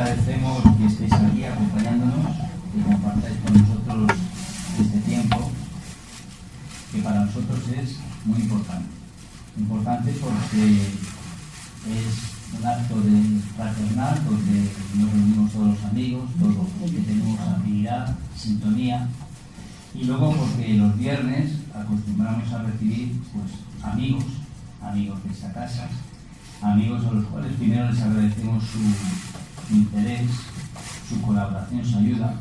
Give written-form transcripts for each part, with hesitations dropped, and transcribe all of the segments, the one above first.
agradecemos que estéis aquí acompañándonos, que compartáis con nosotros este tiempo, que para nosotros es muy importante. Importante porque es un acto de fraternal, donde nos reunimos todos los amigos, todos los que tenemos afinidad, sintonía, y luego porque los viernes acostumbramos a recibir amigos de esta casa, amigos a los cuales primero les agradecemos su interés, su colaboración, su ayuda,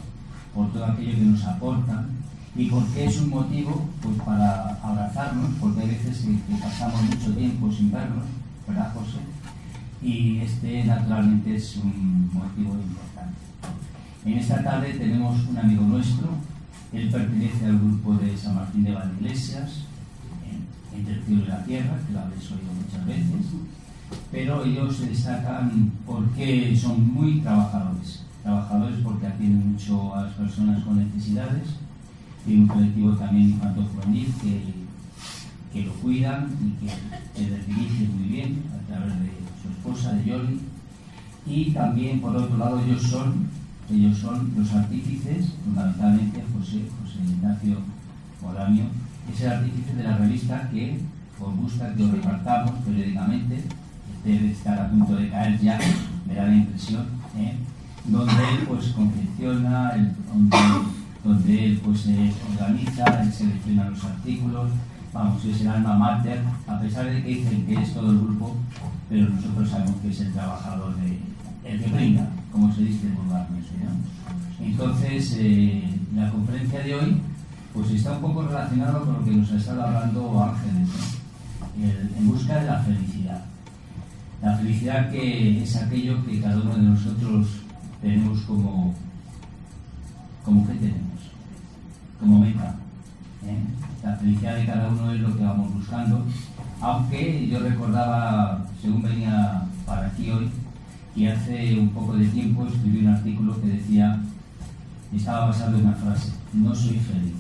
por todo aquello que nos aportan, y porque es un motivo para abrazarnos, porque hay veces que pasamos mucho tiempo sin vernos, ¿verdad, José? Y este naturalmente es un motivo importante. En esta tarde tenemos un amigo nuestro, él pertenece al grupo de San Martín de Valdeiglesias, entre el cielo y la tierra, que lo habéis oído muchas veces, pero ellos se destacan porque son muy trabajadores porque atienden mucho a las personas con necesidades, y un colectivo también infanto-juvenil que lo cuidan y que les dirige muy bien a través de su esposa, de Yoli. Y también, por otro lado, ellos son los artífices, fundamentalmente José Ignacio Molamio, es el artífice de la revista que os gusta que os repartamos periódicamente, debe estar a punto de caer ya, me da la impresión, donde él confecciona, donde él organiza, él selecciona los artículos, es el alma mater, a pesar de que dicen que es todo el grupo, pero nosotros sabemos que es el trabajador, el que brinda, como se dice vulgarmente, ¿no? Entonces, la conferencia de hoy está un poco relacionado con lo que nos ha estado hablando Ángeles, ¿no? En busca de la felicidad. La felicidad que es aquello que cada uno de nosotros tenemos como que tenemos, como meta. La felicidad de cada uno es lo que vamos buscando, aunque yo recordaba, según venía para aquí hoy, que hace un poco de tiempo escribí un artículo que decía, estaba basado en una frase: no soy feliz.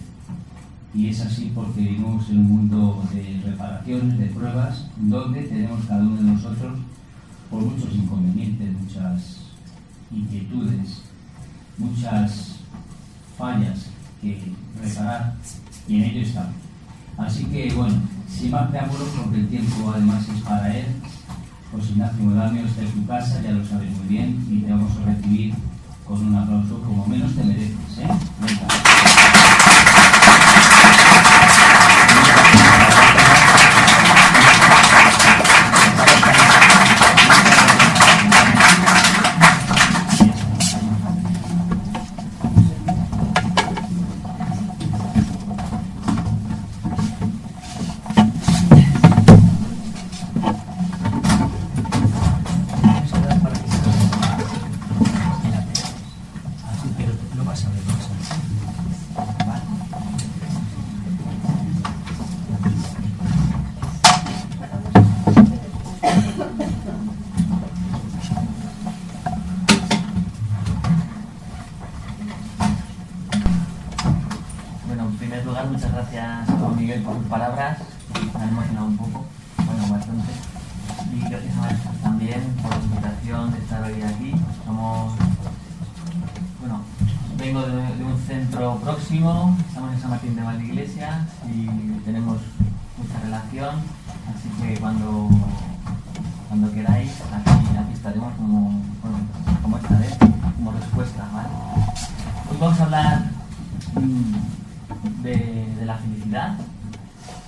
Y es así porque vivimos en un mundo de reparaciones, de pruebas, donde tenemos cada uno de nosotros por muchos inconvenientes, muchas inquietudes, muchas fallas que reparar, y en ello estamos. Así que, sin más preámbulos, porque el tiempo además es para él, José Ignacio Molamio está en tu casa, ya lo sabes muy bien, y te vamos a recibir con un aplauso como menos te mereces, Venga. Muchas gracias, Juan Miguel, por tus palabras. Me han emocionado un poco, bastante. Y gracias a Maestros también por la invitación de estar hoy aquí. Vengo de un centro próximo, estamos en San Martín de Valdeiglesias y tenemos mucha relación, así que cuando queráis, aquí estaremos como esta vez, como respuesta, ¿vale? Hoy vamos a hablar de la felicidad,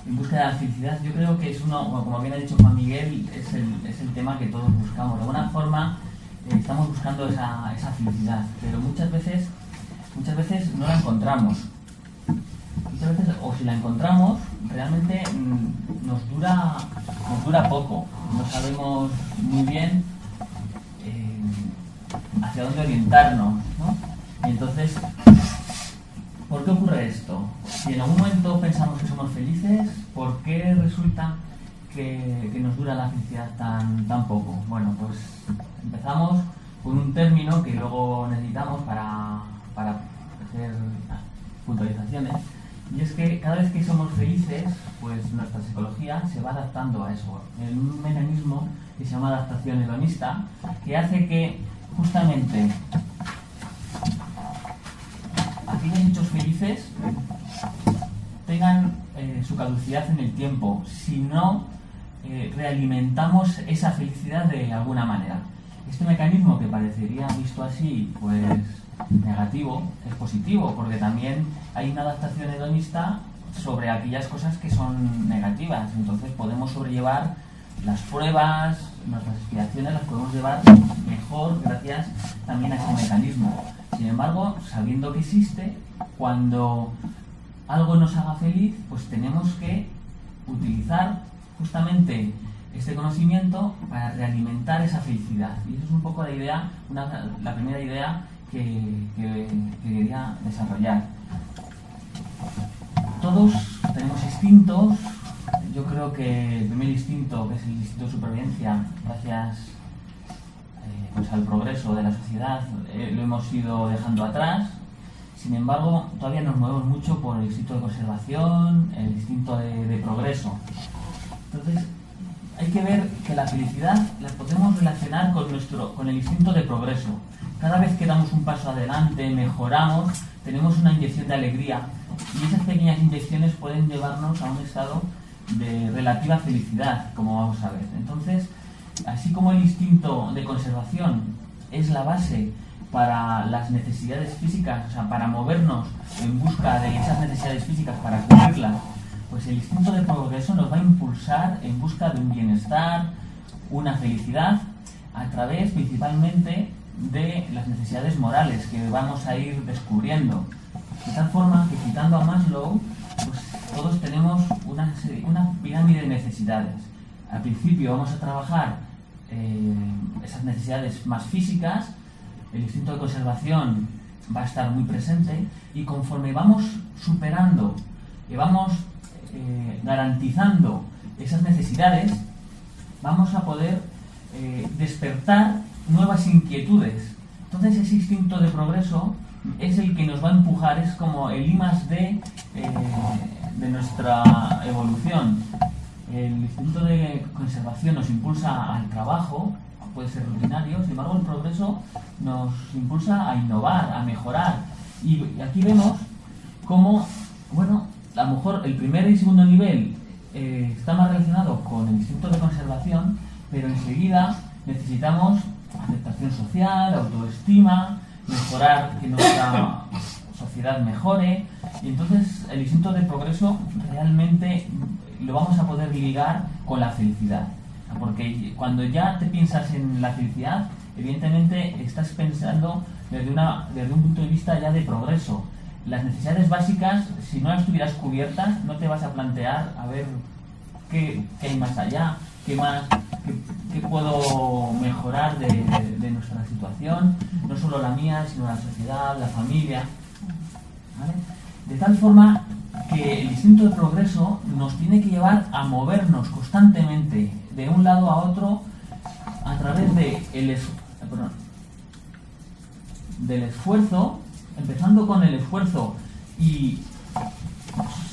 en busca de la felicidad. Yo creo que es como bien ha dicho Juan Miguel, es el tema que todos buscamos. De alguna forma estamos buscando esa felicidad, pero muchas veces no la encontramos. Muchas veces, o si la encontramos, realmente nos dura poco. No sabemos muy bien hacia dónde orientarnos, ¿no? Y entonces, ¿por qué ocurre esto? Si en algún momento pensamos que somos felices, ¿por qué resulta que nos dura la felicidad tan poco? Bueno, pues empezamos con un término que luego necesitamos para hacer puntualizaciones, y es que cada vez que somos felices, pues nuestra psicología se va adaptando a eso, en un mecanismo que se llama adaptación hedonista, que hace que justamente aquellos hechos felices tengan su caducidad en el tiempo, si no realimentamos esa felicidad de alguna manera. Este mecanismo, que parecería visto así pues negativo, es positivo, porque también hay una adaptación hedonista sobre aquellas cosas que son negativas. Entonces podemos sobrellevar las pruebas, nuestras aspiraciones las podemos llevar mejor gracias también a ese mecanismo. Sin embargo, sabiendo que existe, cuando algo nos haga feliz, pues tenemos que utilizar justamente este conocimiento para realimentar esa felicidad. Y eso es un poco la idea, la primera idea que quería desarrollar. Todos tenemos instintos. Yo creo que el primer instinto, que es el instinto de supervivencia, gracias pues al progreso de la sociedad, lo hemos ido dejando atrás. Sin embargo, todavía nos movemos mucho por el instinto de conservación, el instinto de progreso. Entonces, hay que ver que la felicidad la podemos relacionar con el instinto de progreso. Cada vez que damos un paso adelante, mejoramos, tenemos una inyección de alegría, y esas pequeñas inyecciones pueden llevarnos a un estado de relativa felicidad, como vamos a ver. Entonces, así como el instinto de conservación es la base para las necesidades físicas, o sea, para movernos en busca de esas necesidades físicas, para cubrirlas, pues el instinto de progreso nos va a impulsar en busca de un bienestar, una felicidad, a través principalmente de las necesidades morales que vamos a ir descubriendo. De tal forma que, citando a Maslow, pues todos tenemos una pirámide de necesidades. Al principio vamos a trabajar esas necesidades más físicas, el instinto de conservación va a estar muy presente, y conforme vamos superando y vamos garantizando esas necesidades, vamos a poder despertar nuevas inquietudes. Entonces ese instinto de progreso es el que nos va a empujar, es como el I+D de nuestra evolución. El instinto de conservación nos impulsa al trabajo, puede ser rutinario, sin embargo el progreso nos impulsa a innovar, a mejorar. Y aquí vemos cómo, bueno, a lo mejor el primer y segundo nivel está más relacionado con el instinto de conservación, pero enseguida necesitamos aceptación social, autoestima, mejorar, que nuestra sociedad mejore, y entonces el instinto de progreso realmente lo vamos a poder ligar con la felicidad, porque cuando ya te piensas en la felicidad, evidentemente estás pensando desde un punto de vista ya de progreso. Las necesidades básicas, si no las tuvieras cubiertas, no te vas a plantear a ver qué hay más allá, qué puedo mejorar de nuestra situación, no solo la mía, sino la sociedad, la familia, ¿vale? De tal forma que el instinto de progreso nos tiene que llevar a movernos constantemente de un lado a otro a través del esfuerzo, empezando con el esfuerzo y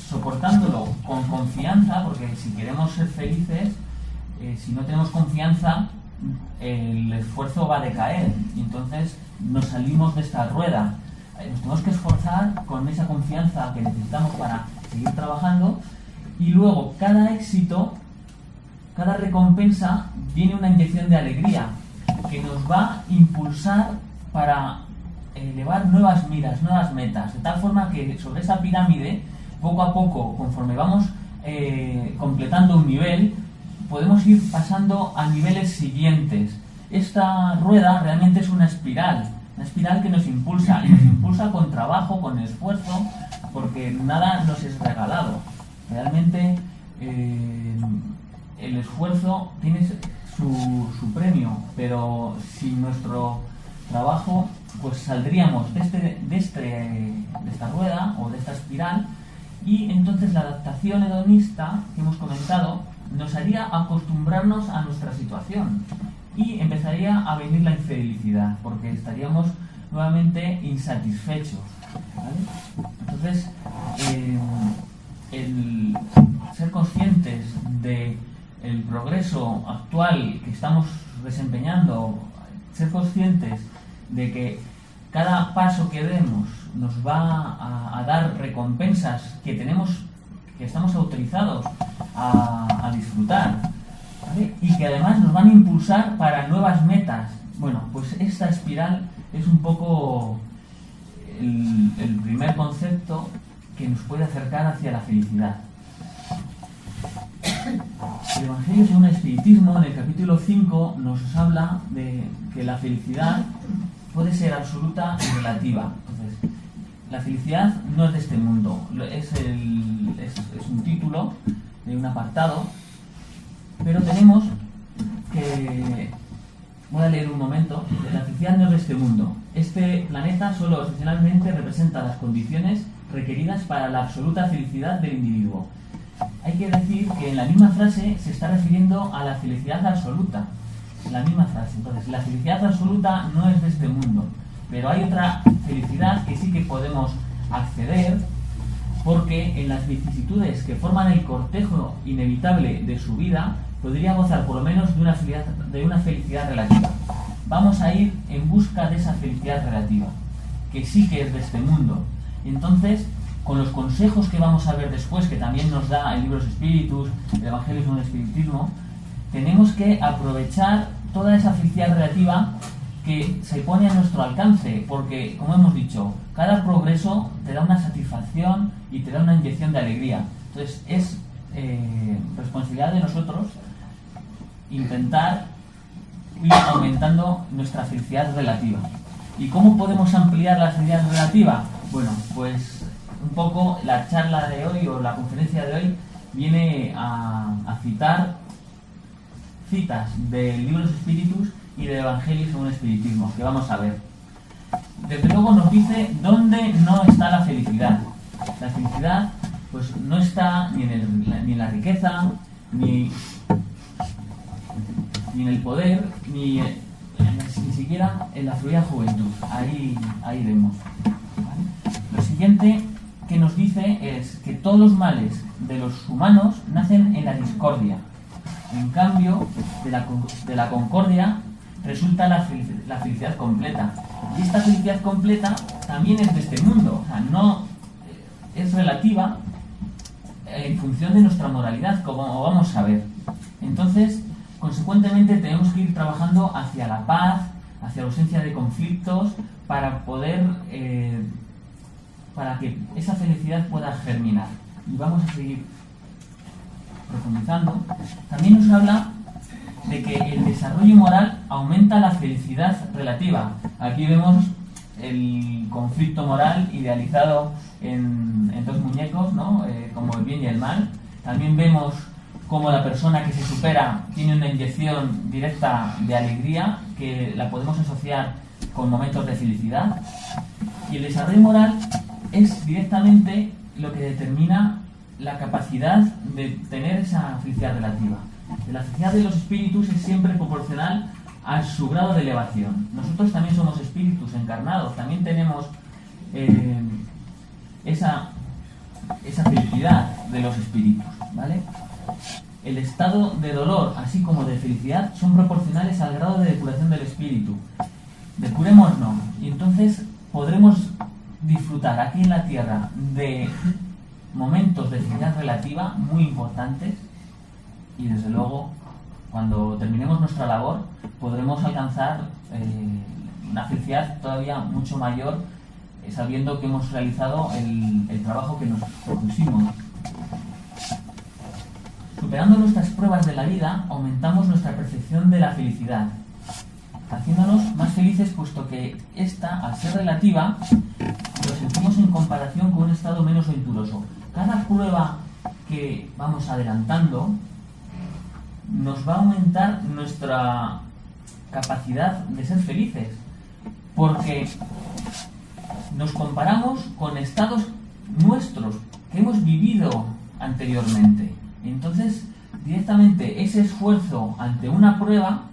soportándolo con confianza, porque si queremos ser felices, si no tenemos confianza, el esfuerzo va a decaer y entonces nos salimos de esta rueda. Nos tenemos que esforzar con esa confianza que necesitamos para seguir trabajando, y luego cada éxito, cada recompensa, tiene una inyección de alegría que nos va a impulsar para elevar nuevas miras, nuevas metas, de tal forma que sobre esa pirámide, poco a poco, conforme vamos completando un nivel, podemos ir pasando a niveles siguientes. Esta rueda realmente es una espiral que nos impulsa, y nos impulsa con trabajo, con esfuerzo, porque nada nos es regalado. Realmente el esfuerzo tiene su premio, pero sin nuestro trabajo pues saldríamos de esta rueda o de esta espiral, y entonces la adaptación hedonista que hemos comentado nos haría acostumbrarnos a nuestra situación y empezaría a venir la infelicidad, porque estaríamos nuevamente insatisfechos, ¿vale? Entonces, el ser conscientes del progreso actual que estamos desempeñando, ser conscientes de que cada paso que demos nos va a dar recompensas que estamos autorizados a disfrutar, ¿vale? Y que además nos van a impulsar para nuevas metas. Bueno, pues esta espiral es un poco el primer concepto que nos puede acercar hacia la felicidad. El Evangelio según el Espiritismo, en el capítulo 5, nos habla de que la felicidad puede ser absoluta y relativa. Entonces, la felicidad no es de este mundo, es un título de un apartado, pero tenemos que... Voy a leer un momento. La felicidad no es de este mundo. Este planeta solo excepcionalmente representa las condiciones requeridas para la absoluta felicidad del individuo. Hay que decir que en la misma frase se está refiriendo a la felicidad absoluta. La misma frase. Entonces, la felicidad absoluta no es de este mundo, pero hay otra felicidad que sí que podemos acceder, porque en las vicisitudes que forman el cortejo inevitable de su vida, podría gozar por lo menos de una felicidad relativa. Vamos a ir en busca de esa felicidad relativa, que sí que es de este mundo. Entonces, con los consejos que vamos a ver después, que también nos da el libro de los Espíritus, el Evangelio según el Espiritismo, tenemos que aprovechar toda esa felicidad relativa que se pone a nuestro alcance, porque, como hemos dicho, cada progreso te da una satisfacción y te da una inyección de alegría. Entonces, es responsabilidad de nosotros intentar ir aumentando nuestra felicidad relativa. ¿Y cómo podemos ampliar la felicidad relativa? Bueno, pues un poco la charla de hoy o la conferencia de hoy viene a citar citas del libro de los Espíritus y del Evangelio según el Espiritismo, que vamos a ver. Desde luego nos dice dónde no está la felicidad. La felicidad pues no está ni en la riqueza, ni en el poder, ni siquiera en la fluida juventud. Ahí vemos. ¿Vale? Lo siguiente que nos dice es que todos los males de los humanos nacen en la discordia. En cambio, de la concordia resulta la felicidad completa. Y esta felicidad completa también es de este mundo. O sea, no es relativa en función de nuestra moralidad, como vamos a ver. Entonces, consecuentemente, tenemos que ir trabajando hacia la paz, hacia la ausencia de conflictos, para poder, para que esa felicidad pueda germinar. Y vamos a seguir profundizando. También nos habla de que el desarrollo moral aumenta la felicidad relativa. Aquí vemos el conflicto moral idealizado en dos muñecos, ¿no? Como el bien y el mal. También vemos cómo la persona que se supera tiene una inyección directa de alegría, que la podemos asociar con momentos de felicidad. Y el desarrollo moral es directamente lo que determina la capacidad de tener esa felicidad relativa. La felicidad de los espíritus es siempre proporcional a su grado de elevación. Nosotros también somos espíritus encarnados, también tenemos esa felicidad de los espíritus, ¿vale? El estado de dolor, así como de felicidad, son proporcionales al grado de depuración del espíritu. Depurémonos, y entonces podremos disfrutar aquí en la tierra de momentos de felicidad relativa muy importantes, y desde luego cuando terminemos nuestra labor podremos alcanzar una felicidad todavía mucho mayor, sabiendo que hemos realizado el trabajo que nos propusimos. Superando nuestras pruebas de la vida, aumentamos nuestra percepción de la felicidad, haciéndonos más felices, puesto que esta, al ser relativa, lo sentimos en comparación con un estado menos venturoso. Cada prueba que vamos adelantando nos va a aumentar nuestra capacidad de ser felices, porque nos comparamos con estados nuestros que hemos vivido anteriormente. Entonces, directamente ese esfuerzo ante una prueba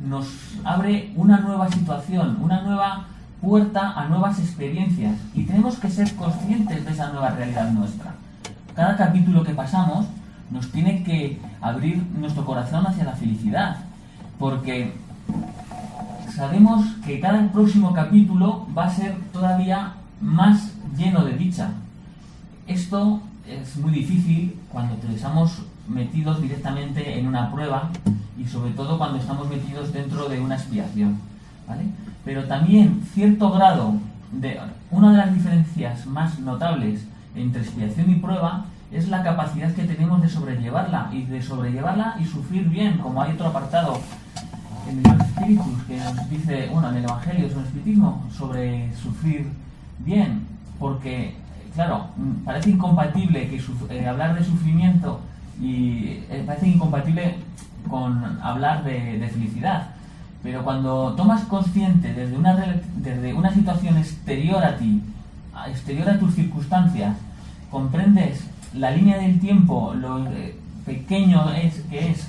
nos abre una nueva situación, una nueva puerta a nuevas experiencias, y tenemos que ser conscientes de esa nueva realidad nuestra. Cada capítulo que pasamos nos tiene que abrir nuestro corazón hacia la felicidad, porque sabemos que cada próximo capítulo va a ser todavía más lleno de dicha. Esto es muy difícil cuando estamos metidos directamente en una prueba y sobre todo cuando estamos metidos dentro de una expiación, ¿vale? Pero también cierto grado de... Una de las diferencias más notables entre expiación y prueba es la capacidad que tenemos de sobrellevarla y sufrir bien, como hay otro apartado en el Espíritus que nos dice, bueno, en el Evangelio sobre el Espiritismo, sobre sufrir bien, porque, claro, parece incompatible que hablar de sufrimiento y parece incompatible con hablar de felicidad, pero cuando tomas consciente desde una situación exterior a ti, exterior a tus circunstancias, comprendes la línea del tiempo, lo pequeño que es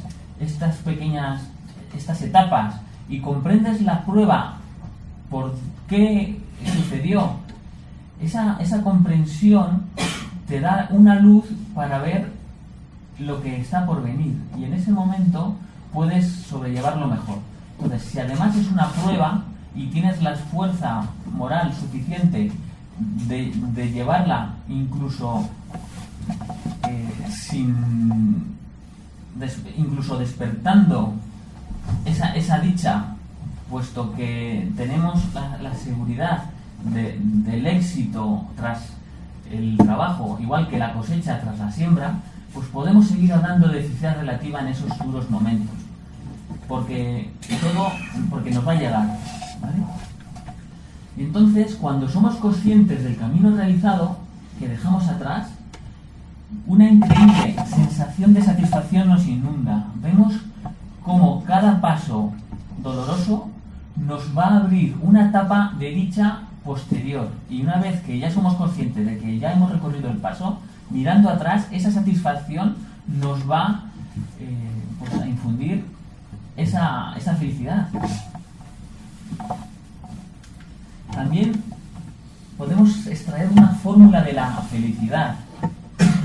estas etapas, y comprendes la prueba, por qué sucedió, esa comprensión te da una luz para ver lo que está por venir, y en ese momento puedes sobrellevarlo mejor. Entonces, si además es una prueba y tienes la fuerza moral suficiente de llevarla, incluso incluso despertando esa dicha, puesto que tenemos la seguridad del éxito tras el trabajo, igual que la cosecha tras la siembra, pues podemos seguir hablando de felicidad relativa en esos duros momentos, porque nos va a llegar, ¿vale? Y entonces, cuando somos conscientes del camino realizado que dejamos atrás, una increíble sensación de satisfacción nos inunda. Vemos cómo cada paso doloroso nos va a abrir una etapa de dicha posterior, y una vez que ya somos conscientes de que ya hemos recorrido el paso, mirando atrás, esa satisfacción nos va a infundir esa felicidad. También podemos extraer una fórmula de la felicidad,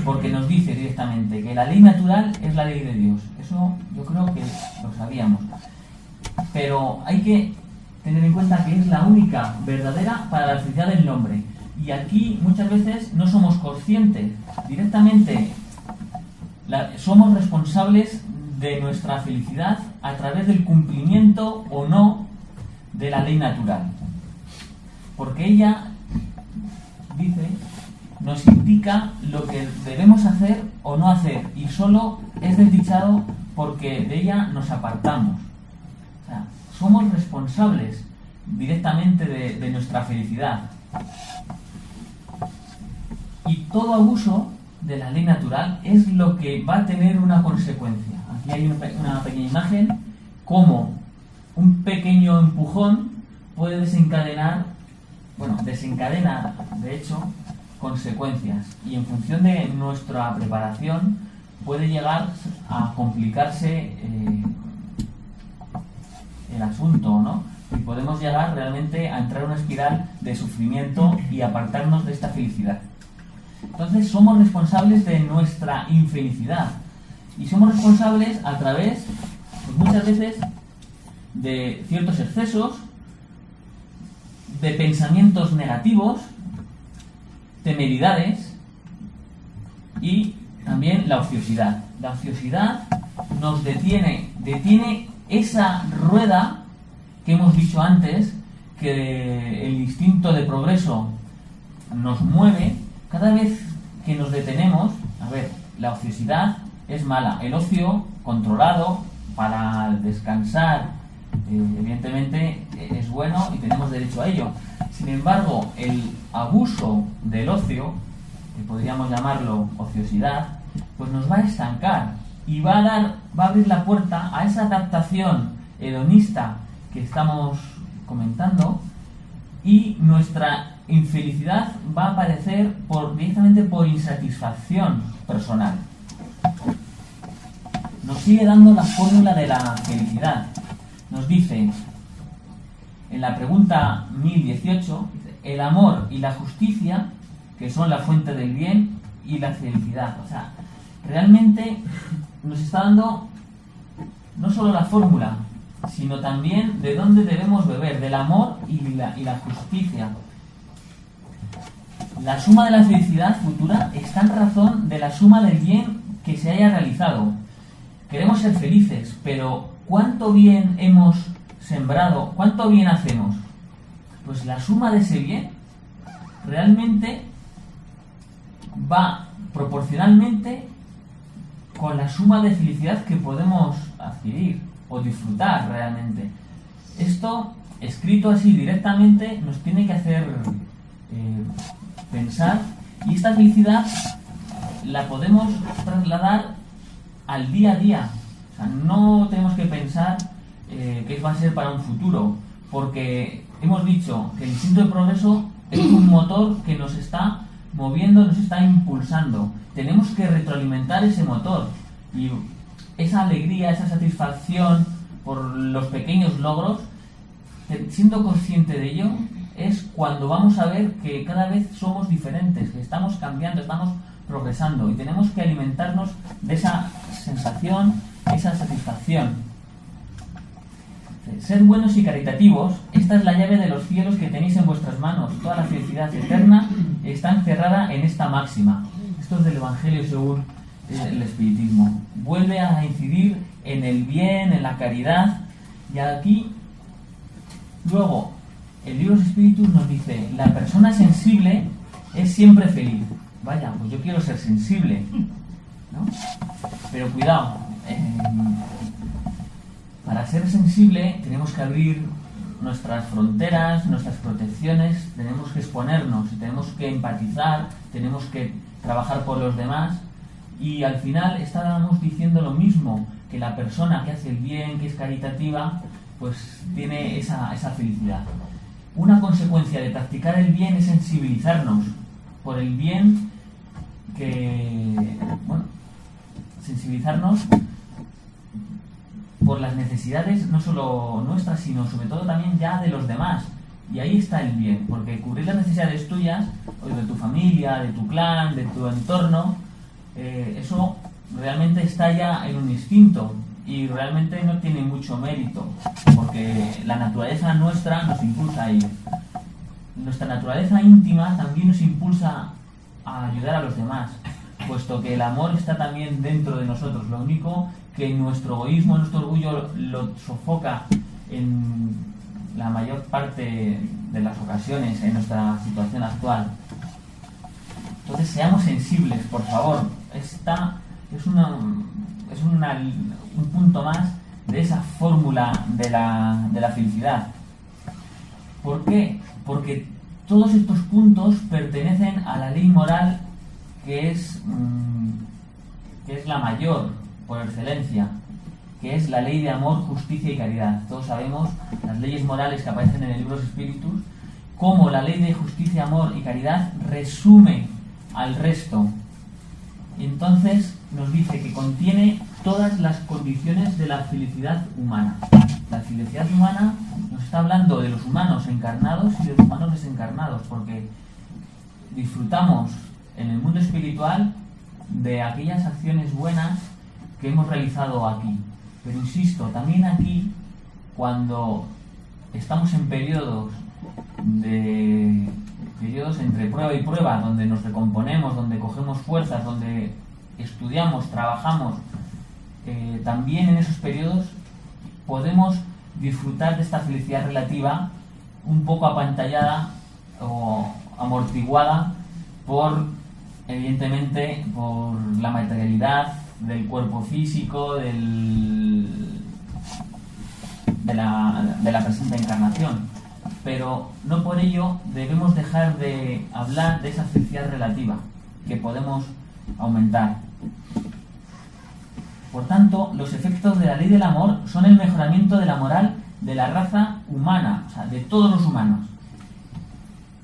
porque nos dice directamente que la ley natural es la ley de Dios. Eso yo creo que lo sabíamos, pero hay que tener en cuenta que es la única verdadera para la felicidad del hombre, y aquí muchas veces no somos conscientes. Directamente somos responsables de nuestra felicidad a través del cumplimiento o no de la ley natural, porque ella dice, nos indica lo que debemos hacer o no hacer, y solo es desdichado porque de ella nos apartamos. O sea, somos responsables directamente de nuestra felicidad, y todo abuso de la ley natural es lo que va a tener una consecuencia. Aquí hay una pequeña imagen, cómo un pequeño empujón puede desencadena de hecho consecuencias, y en función de nuestra preparación puede llegar a complicarse el asunto, ¿no? Y podemos llegar realmente a entrar en una espiral de sufrimiento y apartarnos de esta felicidad. Entonces somos responsables de nuestra infelicidad, y somos responsables a través, pues muchas veces, de ciertos excesos, de pensamientos negativos, temeridades, y también la ociosidad. La ociosidad nos detiene esa rueda que hemos dicho antes, que el instinto de progreso nos mueve. Cada vez que nos detenemos, la ociosidad es mala. El ocio controlado para descansar, evidentemente es bueno y tenemos derecho a ello. Sin embargo, el abuso del ocio, que podríamos llamarlo ociosidad, pues nos va a estancar y va a abrir la puerta a esa adaptación hedonista que estamos comentando, y nuestra infelicidad va a aparecer directamente por insatisfacción personal. Nos sigue dando la fórmula de la felicidad. Nos dice, en la pregunta 1018, el amor y la justicia, que son la fuente del bien y la felicidad. O sea, realmente nos está dando no solo la fórmula, sino también de dónde debemos beber, del amor y la justicia. La suma de la felicidad futura está en razón de la suma del bien que se haya realizado. Queremos ser felices, pero ¿cuánto bien hemos sembrado? ¿Cuánto bien hacemos? Pues la suma de ese bien realmente va proporcionalmente con la suma de felicidad que podemos adquirir o disfrutar realmente. Esto, escrito así directamente, nos tiene que hacer pensar, y esta felicidad la podemos trasladar al día a día. O sea, no tenemos que pensar que va a ser para un futuro, porque hemos dicho que el instinto de progreso es un motor que nos está moviendo, nos está impulsando. Tenemos que retroalimentar ese motor, y esa alegría, esa satisfacción por los pequeños logros, siendo consciente de ello, es cuando vamos a ver que cada vez somos diferentes, que estamos cambiando, estamos progresando, y tenemos que alimentarnos de esa sensación, esa satisfacción. Sed buenos y caritativos, esta es la llave de los cielos que tenéis en vuestras manos. Toda la felicidad eterna está encerrada en esta máxima. Esto es del Evangelio según el Espiritismo. Vuelve a incidir en el bien, en la caridad, y aquí, luego, el libro de los Espíritus nos dice: la persona sensible es siempre feliz. Vaya, pues yo quiero ser sensible, ¿no? Pero cuidado, para ser sensible tenemos que abrir nuestras fronteras, nuestras protecciones, tenemos que exponernos, tenemos que empatizar, tenemos que trabajar por los demás, y al final estábamos diciendo lo mismo, que la persona que hace el bien, que es caritativa, pues tiene esa felicidad. Una consecuencia de practicar el bien es sensibilizarnos por el bien sensibilizarnos por las necesidades no solo nuestras, sino sobre todo también ya de los demás. Y ahí está el bien, porque cubrir las necesidades tuyas, o de tu familia, de tu clan, de tu entorno, eso realmente está ya en un instinto, y realmente no tiene mucho mérito, porque la naturaleza nuestra nos impulsa a ello. Nuestra naturaleza íntima también nos impulsa a ayudar a los demás, puesto que el amor está también dentro de nosotros. Lo único que nuestro egoísmo, nuestro orgullo lo sofoca en la mayor parte de las ocasiones en nuestra situación actual. Entonces seamos sensibles, por favor. Esta es un punto más de esa fórmula de la felicidad. ¿Por qué? Porque todos estos puntos pertenecen a la ley moral que es la mayor por excelencia, que es la ley de amor, justicia y caridad. Todos sabemos las leyes morales que aparecen en el libro de los Espíritus, cómo la ley de justicia, amor y caridad resume al resto. Entonces nos dice que contiene todas las condiciones de la felicidad humana. La felicidad humana nos está hablando de los humanos encarnados y de los humanos desencarnados, porque disfrutamos en el mundo espiritual de aquellas acciones buenas que hemos realizado aquí. Pero insisto, también aquí, cuando estamos en periodos entre prueba y prueba, donde nos recomponemos, donde cogemos fuerzas, donde estudiamos, trabajamos, también en esos periodos podemos disfrutar de esta felicidad relativa un poco apantallada o amortiguada evidentemente por la materialidad del cuerpo físico, de la presente encarnación. Pero no por ello debemos dejar de hablar de esa felicidad relativa que podemos aumentar. Por tanto, los efectos de la ley del amor son el mejoramiento de la moral de la raza humana, o sea, de todos los humanos,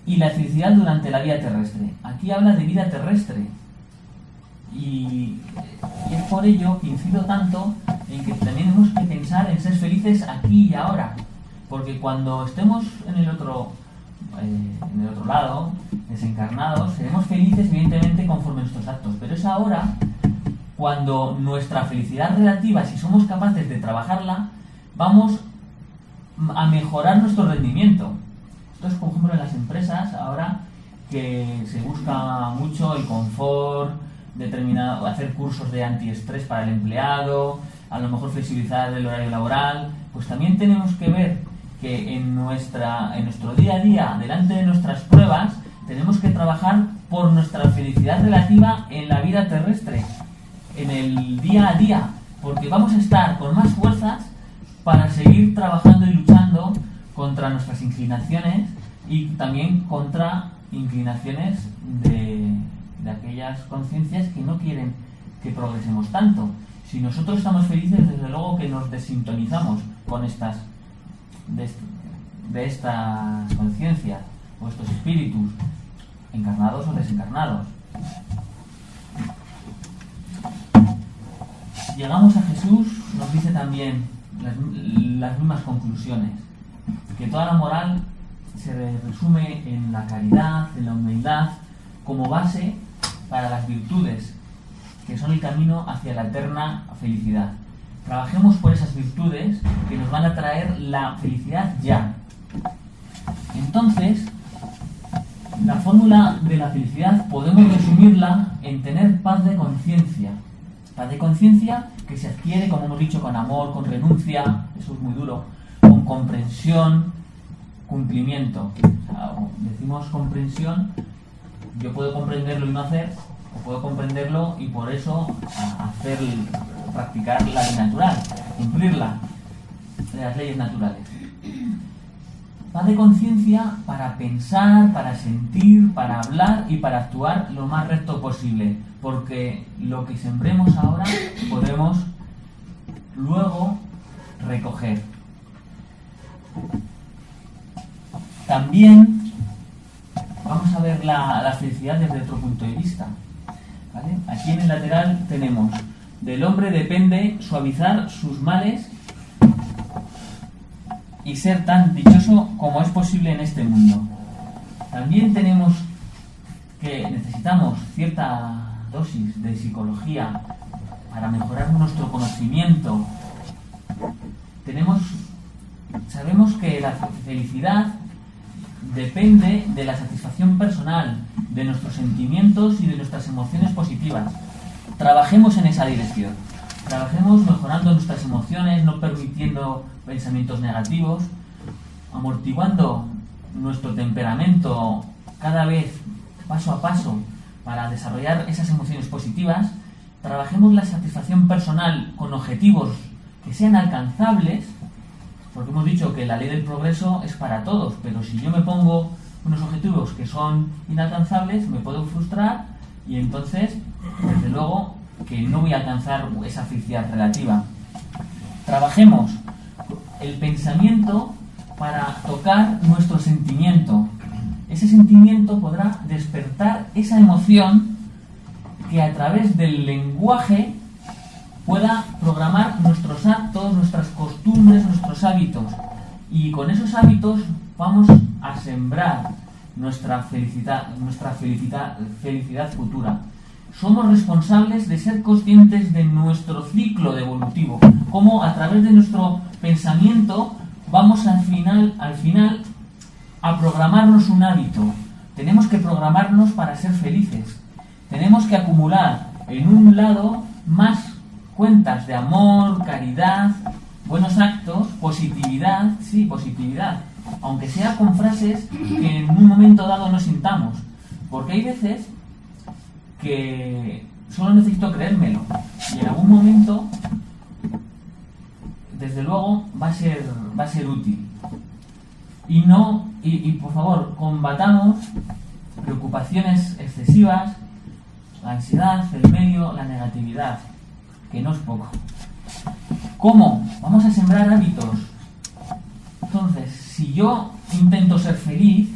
y la felicidad durante la vida terrestre. Aquí habla de vida terrestre, y es por ello que incido tanto en que tenemos que pensar en ser felices aquí y ahora, porque cuando estemos en el otro lado, desencarnados, seremos felices evidentemente conforme a nuestros actos, pero es ahora cuando nuestra felicidad relativa, si somos capaces de trabajarla, vamos a mejorar nuestro rendimiento. Esto es, por ejemplo, en las empresas ahora que se busca mucho el confort, hacer cursos de antiestrés para el empleado, a lo mejor flexibilizar el horario laboral. Pues también tenemos que ver que en nuestro día a día, delante de nuestras pruebas, tenemos que trabajar por nuestra felicidad relativa en la vida terrestre, en el día a día, porque vamos a estar con más fuerzas para seguir trabajando y luchando contra nuestras inclinaciones y también contra inclinaciones de aquellas conciencias que no quieren que progresemos tanto. Si nosotros estamos felices, desde luego que nos desintonizamos con estas conciencias o estos espíritus, encarnados o desencarnados. Llegamos a Jesús, nos dice también las mismas conclusiones, que toda la moral se resume en la caridad, en la humildad, como base para las virtudes, que son el camino hacia la eterna felicidad. Trabajemos por esas virtudes que nos van a traer la felicidad ya. Entonces, la fórmula de la felicidad podemos resumirla en tener paz de conciencia. Paz de conciencia que se adquiere, como hemos dicho, con amor, con renuncia, eso es muy duro, con comprensión, cumplimiento. O sea, decimos comprensión, yo puedo comprenderlo y no hacer, o puedo comprenderlo y por eso practicar la ley natural, cumplirla, las leyes naturales. Paz de conciencia para pensar, para sentir, para hablar y para actuar lo más recto posible, porque lo que sembremos ahora podremos luego recoger. También vamos a ver la felicidad desde otro punto de vista, ¿vale? Aquí en el lateral tenemos: del hombre depende suavizar sus males y ser tan dichoso como es posible en este mundo. También tenemos que necesitamos cierta dosis de psicología para mejorar nuestro conocimiento. Sabemos que la felicidad depende de la satisfacción personal, de nuestros sentimientos y de nuestras emociones positivas. Trabajemos en esa dirección. Trabajemos mejorando nuestras emociones, no permitiendo pensamientos negativos, amortiguando nuestro temperamento cada vez paso a paso para desarrollar esas emociones positivas. Trabajemos la satisfacción personal con objetivos que sean alcanzables, porque hemos dicho que la ley del progreso es para todos, pero si yo me pongo unos objetivos que son inalcanzables, me puedo frustrar y entonces, desde luego, que no voy a alcanzar esa felicidad relativa. Trabajemos el pensamiento para tocar nuestro sentimiento. Ese sentimiento podrá despertar esa emoción que a través del lenguaje pueda programar nuestros actos, nuestras costumbres, nuestros hábitos. Y con esos hábitos vamos a sembrar nuestra felicidad futura. Somos responsables de ser conscientes de nuestro ciclo evolutivo, cómo a través de nuestro pensamiento vamos al final a programarnos un hábito. Tenemos que programarnos para ser felices. Tenemos que acumular en un lado más cuentas de amor, caridad, buenos actos, positividad, sí, positividad, aunque sea con frases que en un momento dado no sintamos, porque hay veces que solo necesito creérmelo y en algún momento, desde luego, va a ser útil. Y por favor, combatamos preocupaciones excesivas, la ansiedad, el medio, la negatividad, que no es poco. ¿Cómo? Vamos a sembrar hábitos. Entonces, si yo intento ser feliz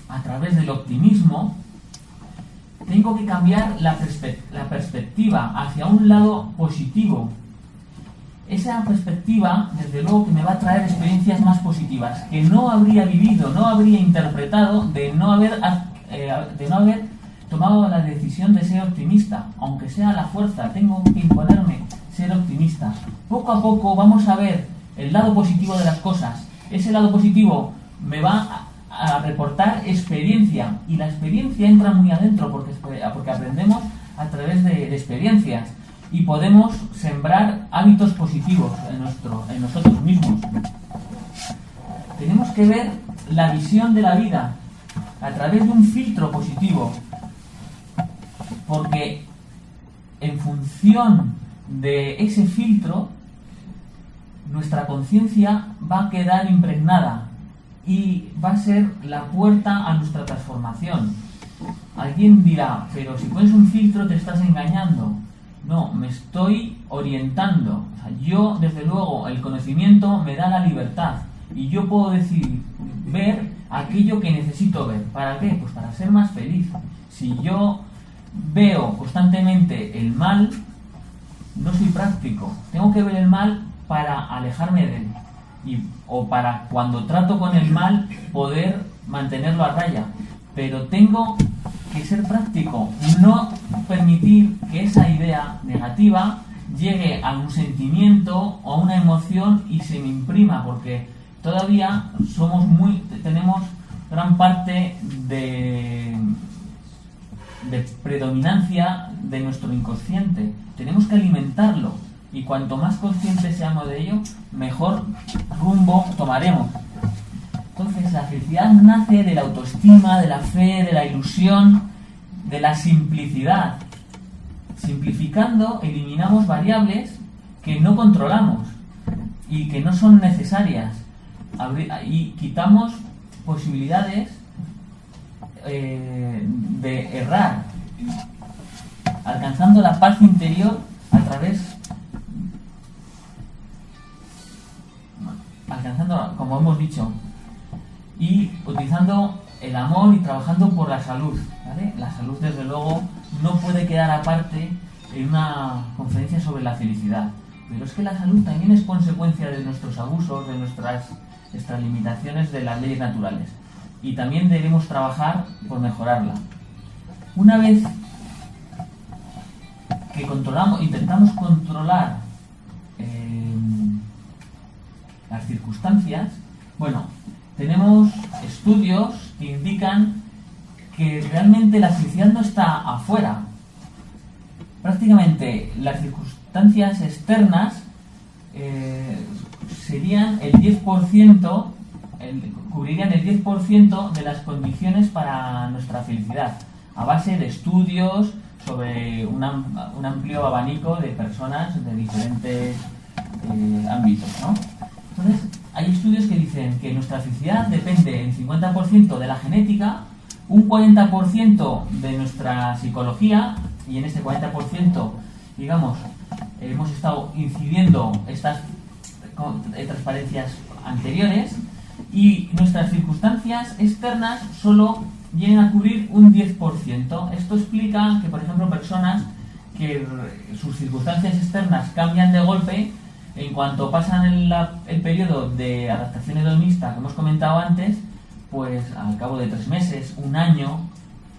a través del optimismo, tengo que cambiar la perspectiva hacia un lado positivo. Esa perspectiva, desde luego, que me va a traer experiencias más positivas, que no habría vivido, no habría interpretado de no haber tomado la decisión de ser optimista. Aunque sea a la fuerza, tengo que imponerme ser optimista. Poco a poco vamos a ver el lado positivo de las cosas ese lado positivo me va a reportar experiencia, y la experiencia entra muy adentro porque aprendemos a través de experiencias y podemos sembrar hábitos positivos en nosotros mismos. Tenemos que ver la visión de la vida a través de un filtro positivo, porque en función de ese filtro nuestra conciencia va a quedar impregnada y va a ser la puerta a nuestra transformación. Alguien dirá, pero si pones un filtro te estás engañando. No, me estoy orientando. O sea, yo, desde luego, el conocimiento me da la libertad y yo puedo decidir ver aquello que necesito ver. ¿Para qué? Pues para ser más feliz. Si yo veo constantemente el mal, no soy práctico. Tengo que ver el mal para alejarme de él o para, cuando trato con el mal, poder mantenerlo a raya. Pero tengo que ser práctico, no permitir que esa idea negativa llegue a un sentimiento o a una emoción y se me imprima, porque todavía tenemos gran parte de predominancia de nuestro inconsciente. Tenemos que alimentarlo, y cuanto más conscientes seamos de ello, mejor rumbo tomaremos. Entonces, la felicidad nace de la autoestima, de la fe, de la ilusión, de la simplicidad. Simplificando, eliminamos variables que no controlamos y que no son necesarias, y quitamos posibilidades de errar, alcanzando la paz interior a través, como hemos dicho, y utilizando el amor y trabajando por la salud, ¿vale? La salud, desde luego, no puede quedar aparte en una conferencia sobre la felicidad, pero es que la salud también es consecuencia de nuestros abusos, de nuestras extralimitaciones de las leyes naturales, y también debemos trabajar por mejorarla. Una vez que intentamos controlar las circunstancias, bueno, tenemos estudios que indican que realmente la felicidad no está afuera. Prácticamente las circunstancias externas serían el 10%, cubrirían el 10% de las condiciones para nuestra felicidad, a base de estudios sobre un amplio abanico de personas de diferentes ámbitos, ¿no? Entonces, hay estudios que dicen que nuestra felicidad depende en 50% de la genética, un 40% de nuestra psicología, y en este 40%, digamos, hemos estado incidiendo estas transparencias anteriores, y nuestras circunstancias externas solo vienen a cubrir un 10%. Esto explica que, por ejemplo, personas que sus circunstancias externas cambian de golpe, en cuanto pasan el periodo de adaptación hedonista que hemos comentado antes, pues al cabo de 3 meses, un año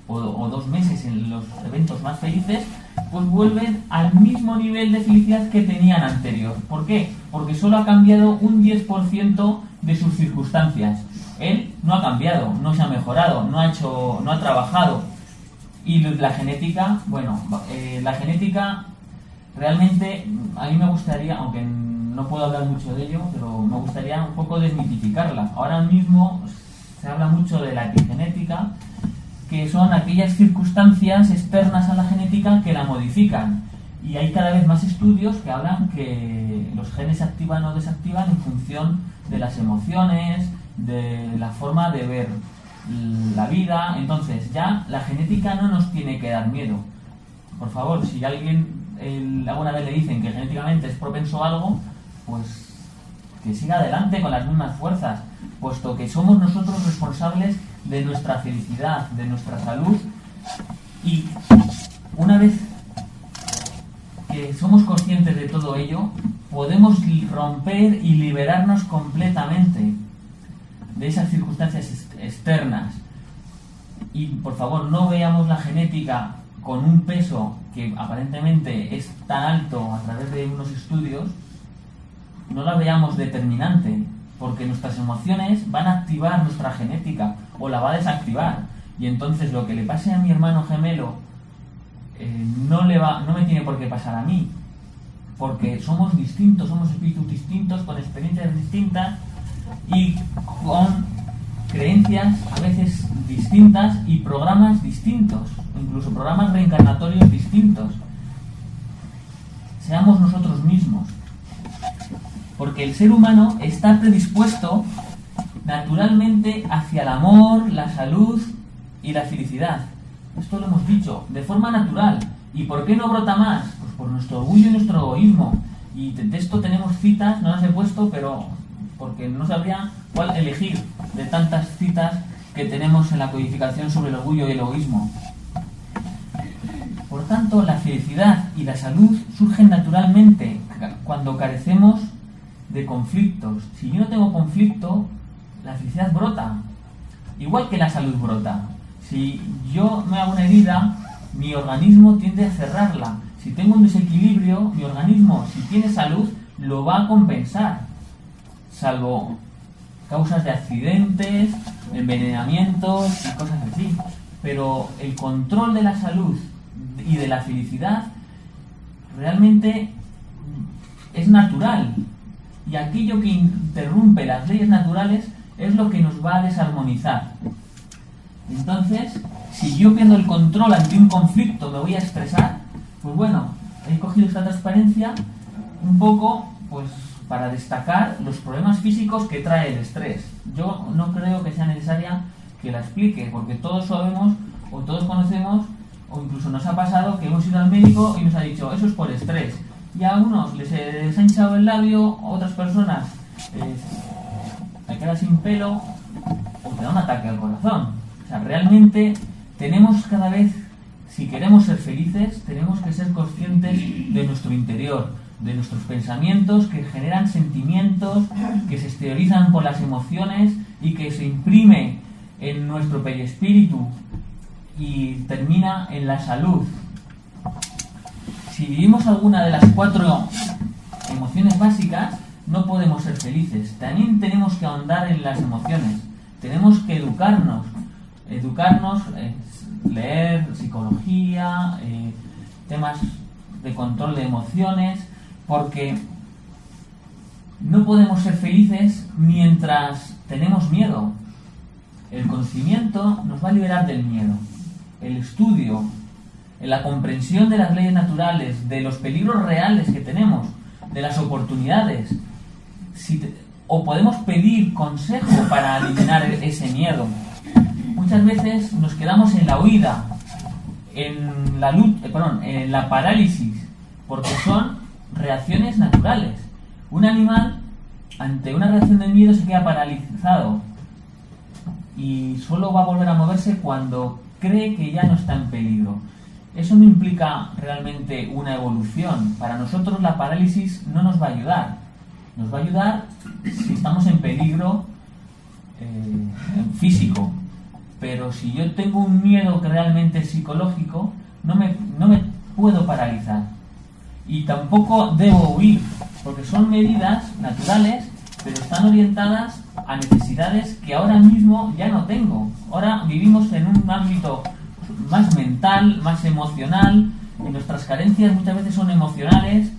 o 2 meses en los eventos más felices, pues vuelven al mismo nivel de felicidad que tenían anterior. ¿Por qué? Porque solo ha cambiado un 10% de sus circunstancias. Él no ha cambiado, no se ha mejorado, no ha trabajado. Y la genética, la genética realmente, a mí me gustaría, aunque no puedo hablar mucho de ello, pero me gustaría un poco desmitificarla. Ahora mismo se habla mucho de la epigenética, que son aquellas circunstancias externas a la genética que la modifican. Y hay cada vez más estudios que hablan que los genes se activan o desactivan en función de las emociones, de la forma de ver la vida. Entonces, ya la genética no nos tiene que dar miedo. Por favor, si alguien alguna vez le dicen que genéticamente es propenso a algo, pues que siga adelante con las mismas fuerzas, puesto que somos nosotros responsables de nuestra felicidad, de nuestra salud. Y una vez que somos conscientes de todo ello, podemos romper y liberarnos completamente de esas circunstancias externas. Y por favor, no veamos la genética con un peso que aparentemente es tan alto a través de unos estudios, no la veamos determinante. porque nuestras emociones van a activar nuestra genética o la va a desactivar. Y entonces lo que le pase a mi hermano gemelo no me tiene por qué pasar a mí, porque somos distintos, somos espíritus distintos, con experiencias distintas y con creencias a veces distintas y programas distintos, incluso programas reencarnatorios distintos. Seamos nosotros mismos, porque el ser humano está predispuesto naturalmente hacia el amor, la salud y la felicidad. Esto lo hemos dicho, de forma natural. ¿Y por qué no brota más? Pues por nuestro orgullo y nuestro egoísmo. Y de esto tenemos citas, no las he puesto, pero porque no sabría cuál elegir de tantas citas que tenemos en la codificación sobre el orgullo y el egoísmo. Por tanto, la felicidad y la salud surgen naturalmente cuando carecemos de conflictos. Si yo no tengo conflicto, la felicidad brota, igual que la salud brota. Si yo me hago una herida, mi organismo tiende a cerrarla. Si tengo un desequilibrio, mi organismo, si tiene salud, lo va a compensar, salvo causas de accidentes, envenenamientos y cosas así. Pero el control de la salud y de la felicidad realmente es natural, y aquello que interrumpe las leyes naturales es lo que nos va a desarmonizar. Entonces, si yo pierdo el control ante un conflicto, me voy a estresar, pues bueno, he cogido esta transparencia un poco pues para destacar los problemas físicos que trae el estrés. Yo no creo que sea necesaria que la explique, porque todos sabemos o todos conocemos, o incluso nos ha pasado que hemos ido al médico y nos ha dicho eso es por estrés, y a unos les ha hinchado el labio, a otras personas me queda sin pelo o te da un ataque al corazón. O sea, realmente tenemos cada vez, si queremos ser felices, tenemos que ser conscientes de nuestro interior, de nuestros pensamientos que generan sentimientos, que se exteriorizan por las emociones y que se imprime en nuestro perispíritu y termina en la salud. Si vivimos alguna de las 4 emociones básicas, no podemos ser felices. También tenemos que ahondar en las emociones. Tenemos que educarnos, leer psicología, temas de control de emociones, porque no podemos ser felices mientras tenemos miedo. El conocimiento nos va a liberar del miedo. El estudio, la comprensión de las leyes naturales, de los peligros reales que tenemos, de las oportunidades, o podemos pedir consejo para eliminar ese miedo. Muchas veces nos quedamos en la huida, en la parálisis, porque son reacciones naturales. Un animal, ante una reacción de miedo, se queda paralizado y solo va a volver a moverse cuando cree que ya no está en peligro. Eso no implica realmente una evolución. Para nosotros la parálisis no nos va a ayudar. Nos va a ayudar si estamos en peligro físico. Pero si yo tengo un miedo que realmente es psicológico, no me puedo paralizar. Y tampoco debo huir, porque son medidas naturales, pero están orientadas a necesidades que ahora mismo ya no tengo. Ahora vivimos en un ámbito más mental, más emocional, y nuestras carencias muchas veces son emocionales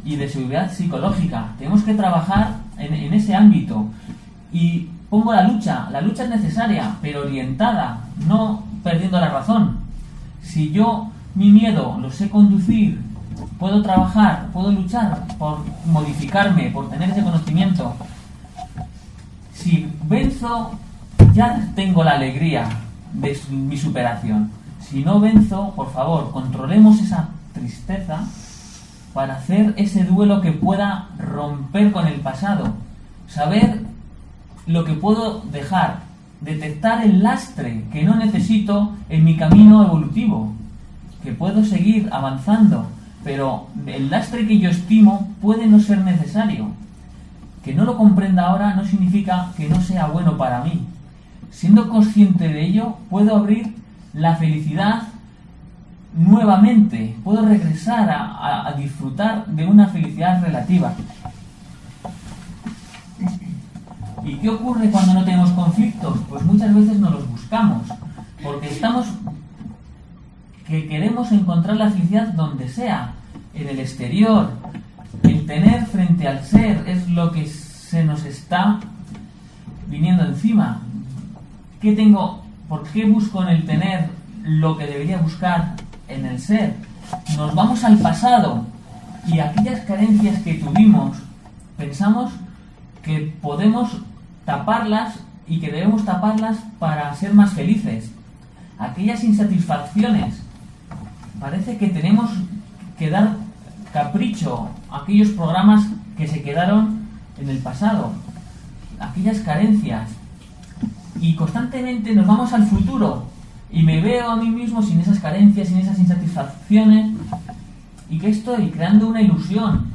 y de seguridad psicológica. Tenemos que trabajar en ese ámbito. Y pongo la lucha es necesaria, pero orientada, no perdiendo la razón. Si yo mi miedo lo sé conducir, puedo trabajar, puedo luchar por modificarme, por tener ese conocimiento. Si venzo, ya tengo la alegría de mi superación. Si no venzo, por favor, controlemos esa tristeza para hacer ese duelo que pueda romper con el pasado. Saber lo que puedo dejar, detectar el lastre que no necesito en mi camino evolutivo, que puedo seguir avanzando, pero el lastre que yo estimo puede no ser necesario. Que no lo comprenda ahora no significa que no sea bueno para mí. Siendo consciente de ello, puedo abrir la felicidad nuevamente, puedo regresar a disfrutar de una felicidad relativa. ¿Y qué ocurre cuando no tenemos conflictos? Pues muchas veces no los buscamos, porque queremos encontrar la felicidad donde sea, en el exterior. El tener frente al ser es lo que se nos está viniendo encima. ¿Qué tengo? ¿Por qué busco en el tener lo que debería buscar en el ser? Nos vamos al pasado y aquellas carencias que tuvimos, pensamos que podemos taparlas y que debemos taparlas para ser más felices. Aquellas insatisfacciones, parece que tenemos que dar capricho a aquellos programas que se quedaron en el pasado, aquellas carencias, y constantemente nos vamos al futuro y me veo a mí mismo sin esas carencias, sin esas insatisfacciones, y que estoy creando una ilusión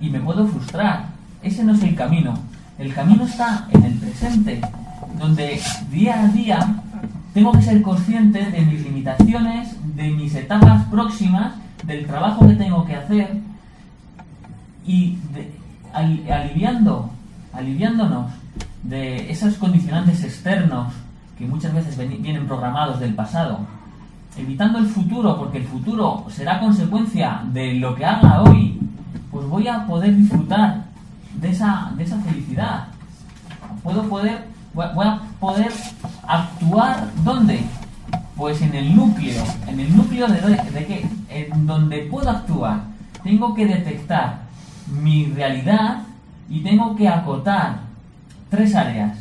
y me puedo frustrar. Ese no es el camino. El camino está en el presente, donde día a día tengo que ser consciente de mis limitaciones, de mis etapas próximas, del trabajo que tengo que hacer, y aliviándonos de esos condicionantes externos que muchas veces vienen programados del pasado, evitando el futuro, porque el futuro será consecuencia de lo que haga hoy. Pues voy a poder disfrutar de esa felicidad. Voy a poder actuar, ¿dónde? Pues en el núcleo de qué, en donde puedo actuar. Tengo que detectar mi realidad y tengo que acotar 3 áreas.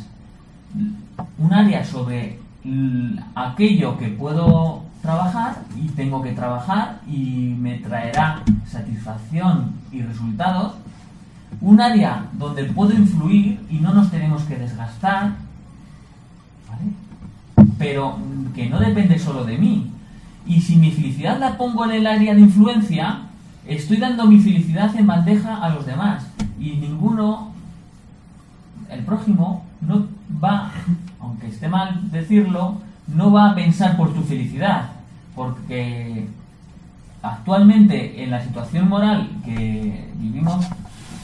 Un área sobre aquello que puedo trabajar y tengo que trabajar y me traerá satisfacción y resultados. Un área donde puedo influir y no nos tenemos que desgastar, ¿vale? Pero que no depende solo de mí. Y si mi felicidad la pongo en el área de influencia, estoy dando mi felicidad en bandeja a los demás. Y ninguno, el prójimo, no va, aunque esté mal decirlo, no va a pensar por tu felicidad. Porque actualmente, en la situación moral que vivimos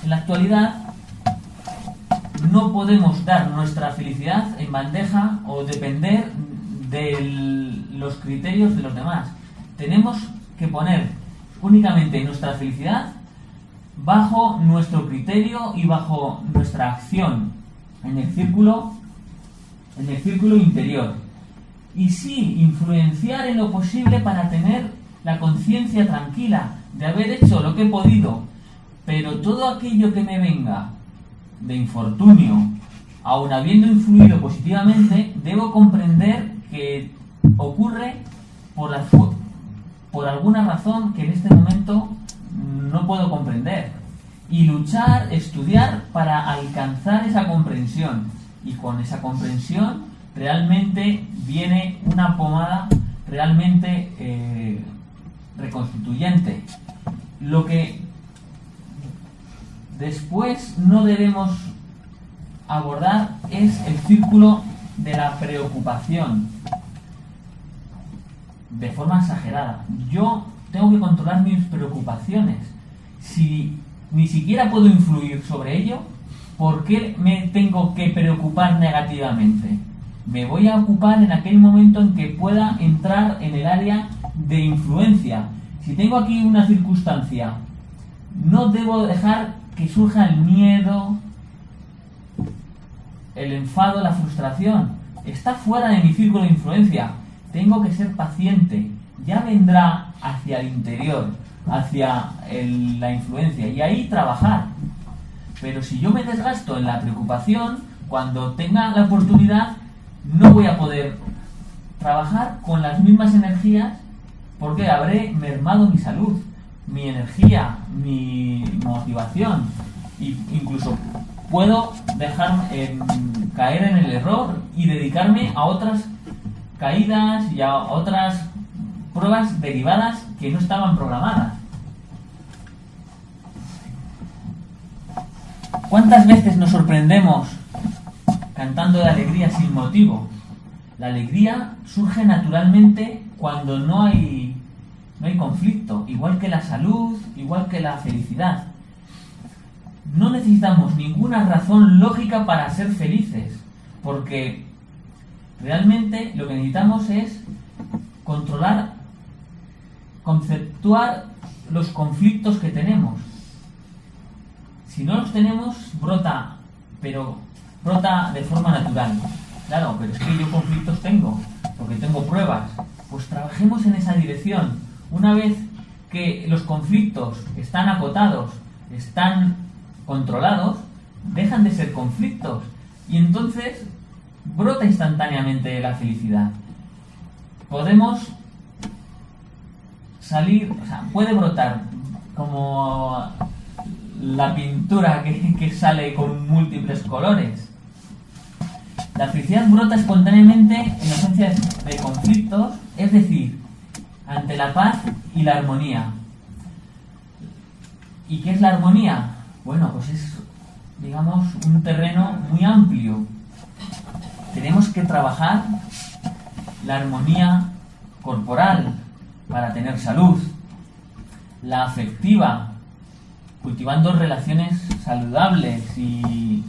en la actualidad, no podemos dar nuestra felicidad en bandeja o depender de los criterios de los demás. Tenemos que poner únicamente nuestra felicidad bajo nuestro criterio y bajo nuestra acción en el círculo interior. Y sí, influenciar en lo posible para tener la conciencia tranquila de haber hecho lo que he podido. Pero todo aquello que me venga de infortunio, aun habiendo influido positivamente, debo comprender que ocurre por alguna razón que en este momento no puedo comprender. Y luchar, estudiar para alcanzar esa comprensión. Y con esa comprensión realmente viene una pomada realmente reconstituyente. Lo que después no debemos abordar es el círculo de la preocupación de forma exagerada. Yo tengo que controlar mis preocupaciones. Si ni siquiera puedo influir sobre ello, ¿por qué me tengo que preocupar negativamente? Me voy a ocupar en aquel momento en que pueda entrar en el área de influencia. Si tengo aquí una circunstancia, no debo dejar que surja el miedo, el enfado, la frustración. Está fuera de mi círculo de influencia. Tengo que ser paciente. Ya vendrá hacia el interior, hacia la influencia, y ahí trabajar. Pero si yo me desgasto en la preocupación, cuando tenga la oportunidad, no voy a poder trabajar con las mismas energías, porque habré mermado mi salud, mi energía, mi motivación, e incluso puedo dejar caer en el error y dedicarme a otras caídas y a otras pruebas derivadas que no estaban programadas. ¿Cuántas veces nos sorprendemos cantando de alegría sin motivo? La alegría surge naturalmente cuando no hay conflicto, igual que la salud, igual que la felicidad. no necesitamos ninguna razón lógica para ser felices, porque realmente lo que necesitamos es controlar, conceptuar los conflictos que tenemos. Si no los tenemos, brota de forma natural. Claro, pero es que yo conflictos tengo, porque tengo pruebas. Pues trabajemos en esa dirección. Una vez que los conflictos están acotados, están controlados, dejan de ser conflictos y entonces brota instantáneamente la felicidad. Podemos salir, o sea, puede brotar como la pintura que sale con múltiples colores. La felicidad brota espontáneamente en ausencia de conflictos, es decir, ante la paz y la armonía. ¿Y qué es la armonía? Bueno, pues es, digamos, un terreno muy amplio. Tenemos que trabajar la armonía corporal para tener salud, la afectiva, cultivando relaciones saludables y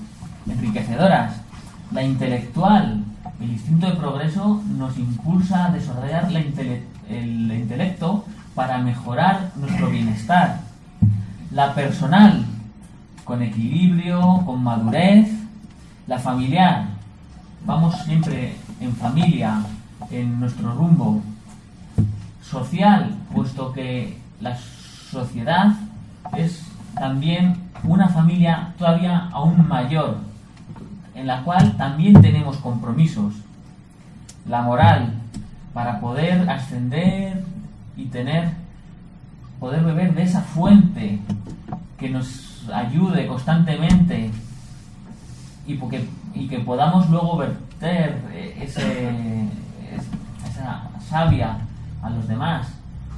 enriquecedoras, la intelectual. El instinto de progreso nos impulsa a desarrollar el intelecto para mejorar nuestro bienestar. La personal, con equilibrio, con madurez. La familiar, vamos siempre en familia, en nuestro rumbo. Social, puesto que la sociedad es también una familia todavía aún mayor, en la cual también tenemos compromisos. La moral, para poder ascender y poder beber de esa fuente que nos ayude constantemente y que podamos luego verter esa savia a los demás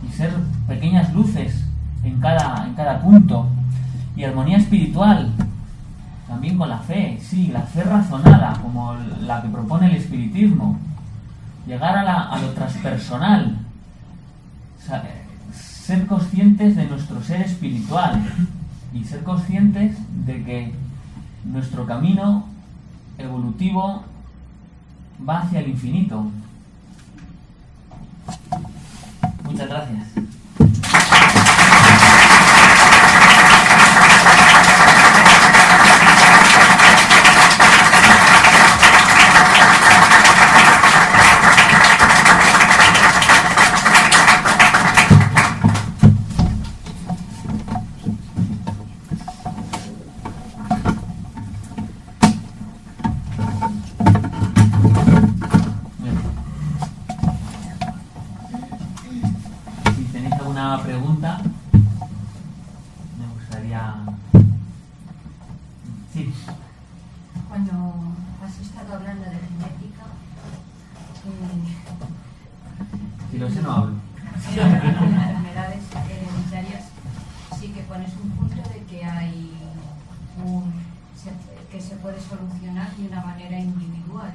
y ser pequeñas luces en cada punto. Y armonía espiritual, también con la fe, sí, la fe razonada, como la que propone el espiritismo. Llegar a lo transpersonal, ser conscientes de nuestro ser espiritual y ser conscientes de que nuestro camino evolutivo va hacia el infinito. Muchas gracias. Pregunta, me gustaría... Sí. Cuando has estado hablando de genética, si lo sé no hablo. Enfermedades hereditarias, sí que pones un punto de que que se puede solucionar de una manera individual.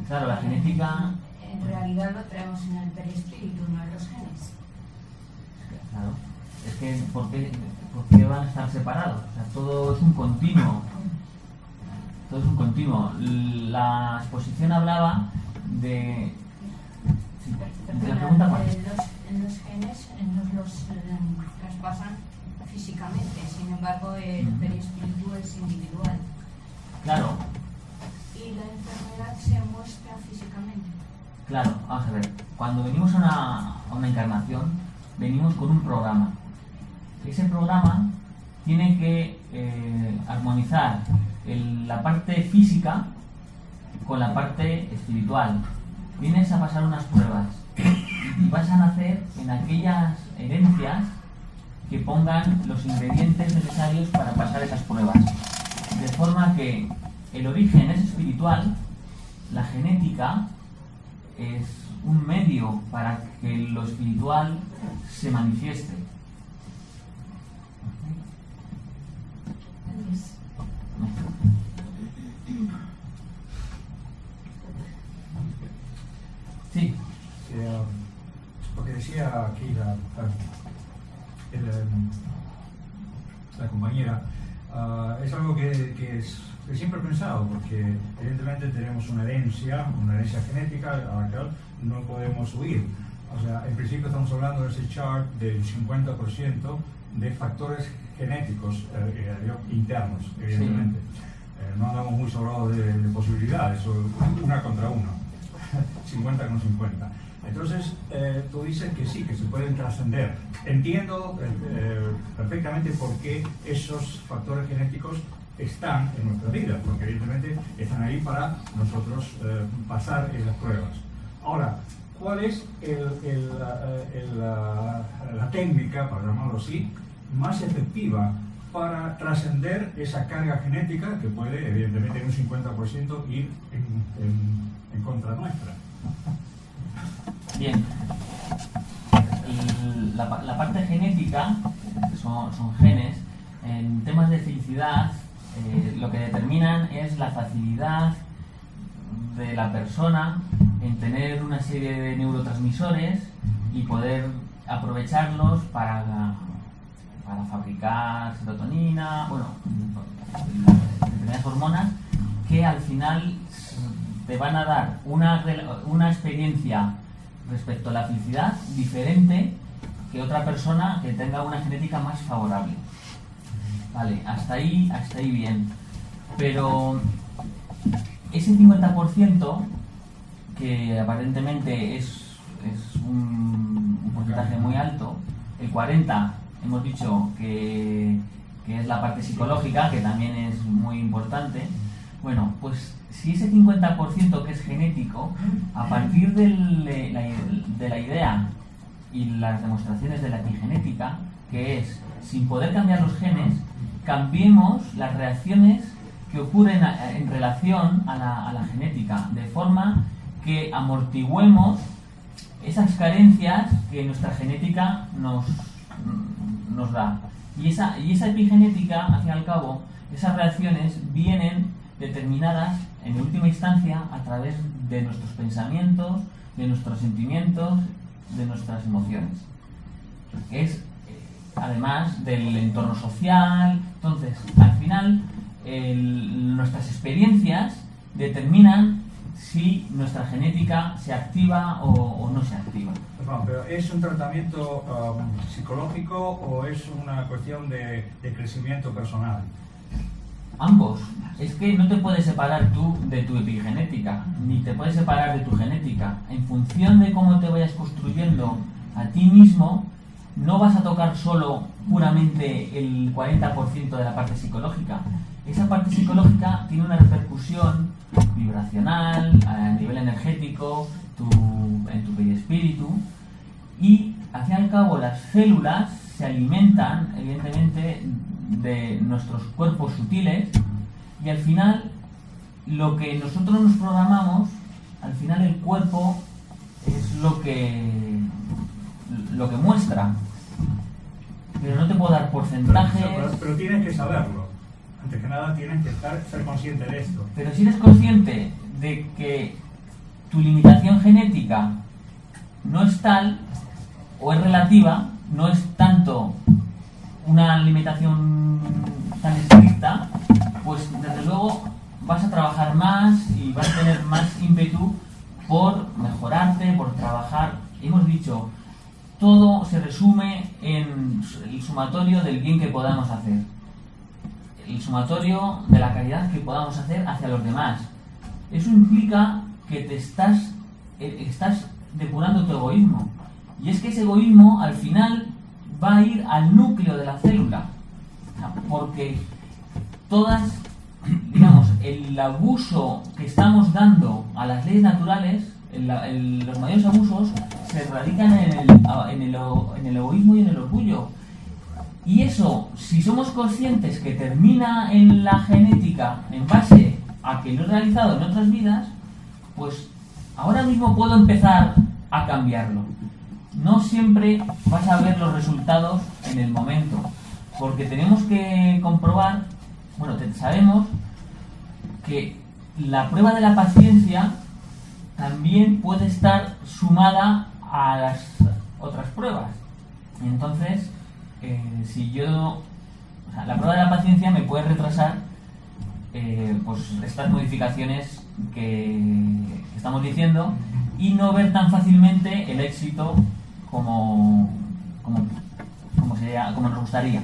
Claro, la genética... En realidad lo traemos en el perispíritu, no en los genes. Claro, es que ¿por qué van a estar separados? O sea, todo es un continuo. Todo es un continuo. La exposición hablaba de... Sí, ¿la pregunta cuál es? En los genes nos los traspasan físicamente, sin embargo el perispíritu es individual. Claro. Y la enfermedad se muestra físicamente. Claro, vamos a ver. Cuando venimos a una encarnación, venimos con un programa. Ese programa tiene que armonizar la parte física con la parte espiritual. Vienes a pasar unas pruebas y vas a nacer en aquellas herencias que pongan los ingredientes necesarios para pasar esas pruebas. De forma que el origen es espiritual, la genética es un medio para que lo espiritual se manifieste. Sí. Lo que decía aquí la compañera, es algo que siempre he pensado, porque evidentemente tenemos una herencia genética a la cual no podemos huir. O sea, en principio estamos hablando de ese chart del 50% de factores genéticos internos, evidentemente. Sí. No andamos muy sobrados de posibilidades, una contra uno, 50 con 50. Entonces, tú dices que sí, que se pueden trascender. Entiendo perfectamente por qué esos factores genéticos están en nuestra vida, porque evidentemente están ahí para nosotros pasar esas pruebas. Ahora, ¿cuál es la técnica, para llamarlo así, más efectiva para trascender esa carga genética que puede, evidentemente, en un 50% ir en contra nuestra? Bien. La parte genética, que son genes, en temas de felicidad, lo que determinan es la facilidad de la persona en tener una serie de neurotransmisores y poder aprovecharlos para fabricar serotonina, bueno, determinadas hormonas que al final te van a dar una experiencia respecto a la felicidad diferente que otra persona que tenga una genética más favorable. Vale, hasta ahí bien. Pero ese 50%, que aparentemente es un porcentaje muy alto, el 40% hemos dicho que es la parte psicológica, que también es muy importante. Bueno, pues si ese 50% que es genético, a partir de la idea y las demostraciones de la epigenética, que es, sin poder cambiar los genes, cambiemos las reacciones que ocurren en relación a la genética, de forma que amortiguemos esas carencias que nuestra genética nos da. Y esa epigenética, al fin y al cabo, esas reacciones vienen determinadas en última instancia a través de nuestros pensamientos, de nuestros sentimientos, de nuestras emociones. Es además del entorno social. Entonces, al final, nuestras experiencias determinan si nuestra genética se activa o no se activa. Pero ¿es un tratamiento psicológico o es una cuestión de crecimiento personal? Ambos. Es que no te puedes separar tú de tu epigenética, ni te puedes separar de tu genética. En función de cómo te vayas construyendo a ti mismo, no vas a tocar solo puramente el 40% de la parte psicológica. Esa parte psicológica tiene una repercusión vibracional, a nivel energético, en tu perispíritu, y al fin y al cabo las células se alimentan evidentemente de nuestros cuerpos sutiles, y al final lo que nosotros nos programamos, al final el cuerpo es lo que muestra. Pero no te puedo dar porcentajes. Pero tienes que saberlo. Antes que nada tienes que ser consciente de esto. Pero si eres consciente de que tu limitación genética no es tal, o es relativa, no es tanto una limitación tan estricta, pues desde luego vas a trabajar más y vas a tener más ímpetu por mejorarte, por trabajar. Hemos dicho, todo se resume en el sumatorio del bien que podamos hacer, el sumatorio de la caridad que podamos hacer hacia los demás. Eso implica que te estás depurando tu egoísmo, y es que ese egoísmo al final va a ir al núcleo de la célula, porque el abuso que estamos dando a las leyes naturales, los mayores abusos se radican en el egoísmo y en el orgullo. Y eso, si somos conscientes que termina en la genética en base a que lo he realizado en otras vidas, pues ahora mismo puedo empezar a cambiarlo. No siempre vas a ver los resultados en el momento, porque tenemos que comprobar, sabemos que la prueba de la paciencia también puede estar sumada a las otras pruebas. Entonces, si yo O sea, la prueba de la paciencia me puede retrasar pues estas modificaciones que estamos diciendo y no ver tan fácilmente el éxito como nos gustaría.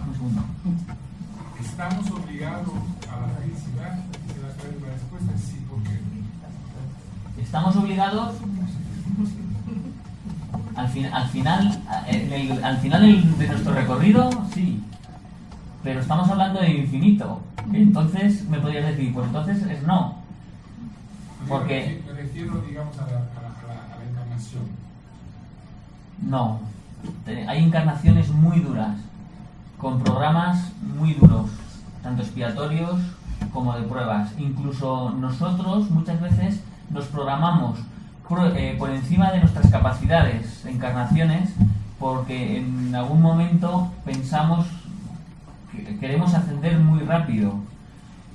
Un segundo. ¿Estamos obligados a la felicidad? Quisiera saber la respuesta, sí, ¿por qué? Estamos obligados al final de nuestro recorrido, sí, pero estamos hablando de infinito. Entonces me podrías decir, pues entonces es no, porque Me refiero, digamos, a la encarnación. no, hay encarnaciones muy duras, con programas muy duros, tanto expiatorios como de pruebas. Incluso nosotros muchas veces nos programamos por encima de nuestras capacidades, encarnaciones, porque en algún momento pensamos que queremos ascender muy rápido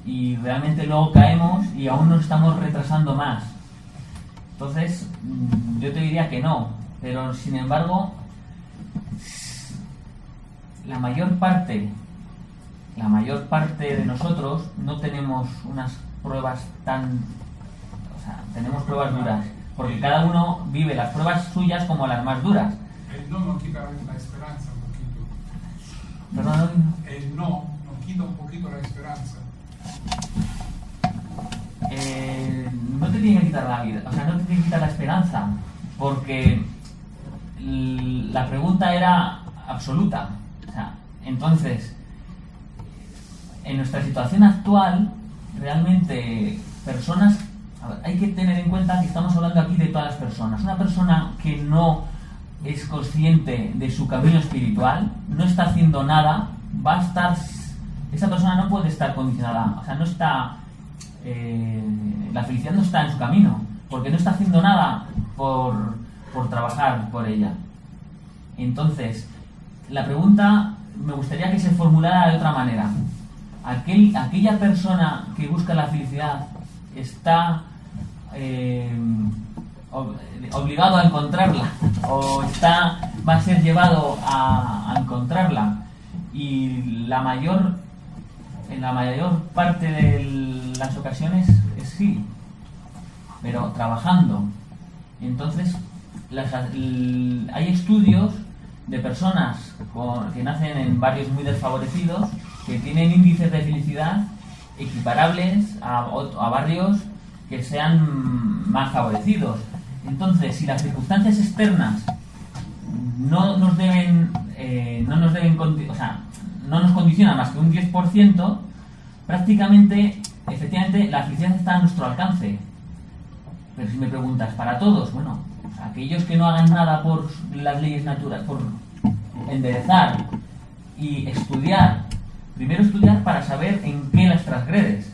y realmente luego caemos y aún nos estamos retrasando más. Entonces yo te diría que no, pero sin embargo la mayor parte de nosotros no tenemos unas pruebas tenemos pruebas duras, porque cada uno vive las pruebas suyas como las más duras. El no quita la esperanza un poquito. Perdón, El no quita un poquito la esperanza. no te tiene que quitar la vida, o sea, no te tiene que quitar la esperanza, porque la pregunta era absoluta. O sea, entonces, en nuestra situación actual, realmente personas, hay que tener en cuenta que estamos hablando aquí de todas las personas. Una persona que no es consciente de su camino espiritual, no está haciendo nada, esa persona no puede estar condicionada, o sea, no está, la felicidad no está en su camino, porque no está haciendo nada por trabajar por ella. Entonces, la pregunta me gustaría que se formulara de otra manera. Aquella persona que busca la felicidad está obligado a encontrarla o va a ser llevado a encontrarla, y en la mayor parte de las ocasiones es sí, pero trabajando. Entonces hay estudios de personas que nacen en barrios muy desfavorecidos que tienen índices de felicidad equiparables a barrios que sean más favorecidos. Entonces, si las circunstancias externas no nos condicionan más que un 10%, prácticamente, efectivamente, la felicidad está a nuestro alcance. Pero si me preguntas, ¿para todos? Bueno, pues aquellos que no hagan nada por las leyes naturales, por enderezar y estudiar, primero estudiar para saber en qué las transgredes,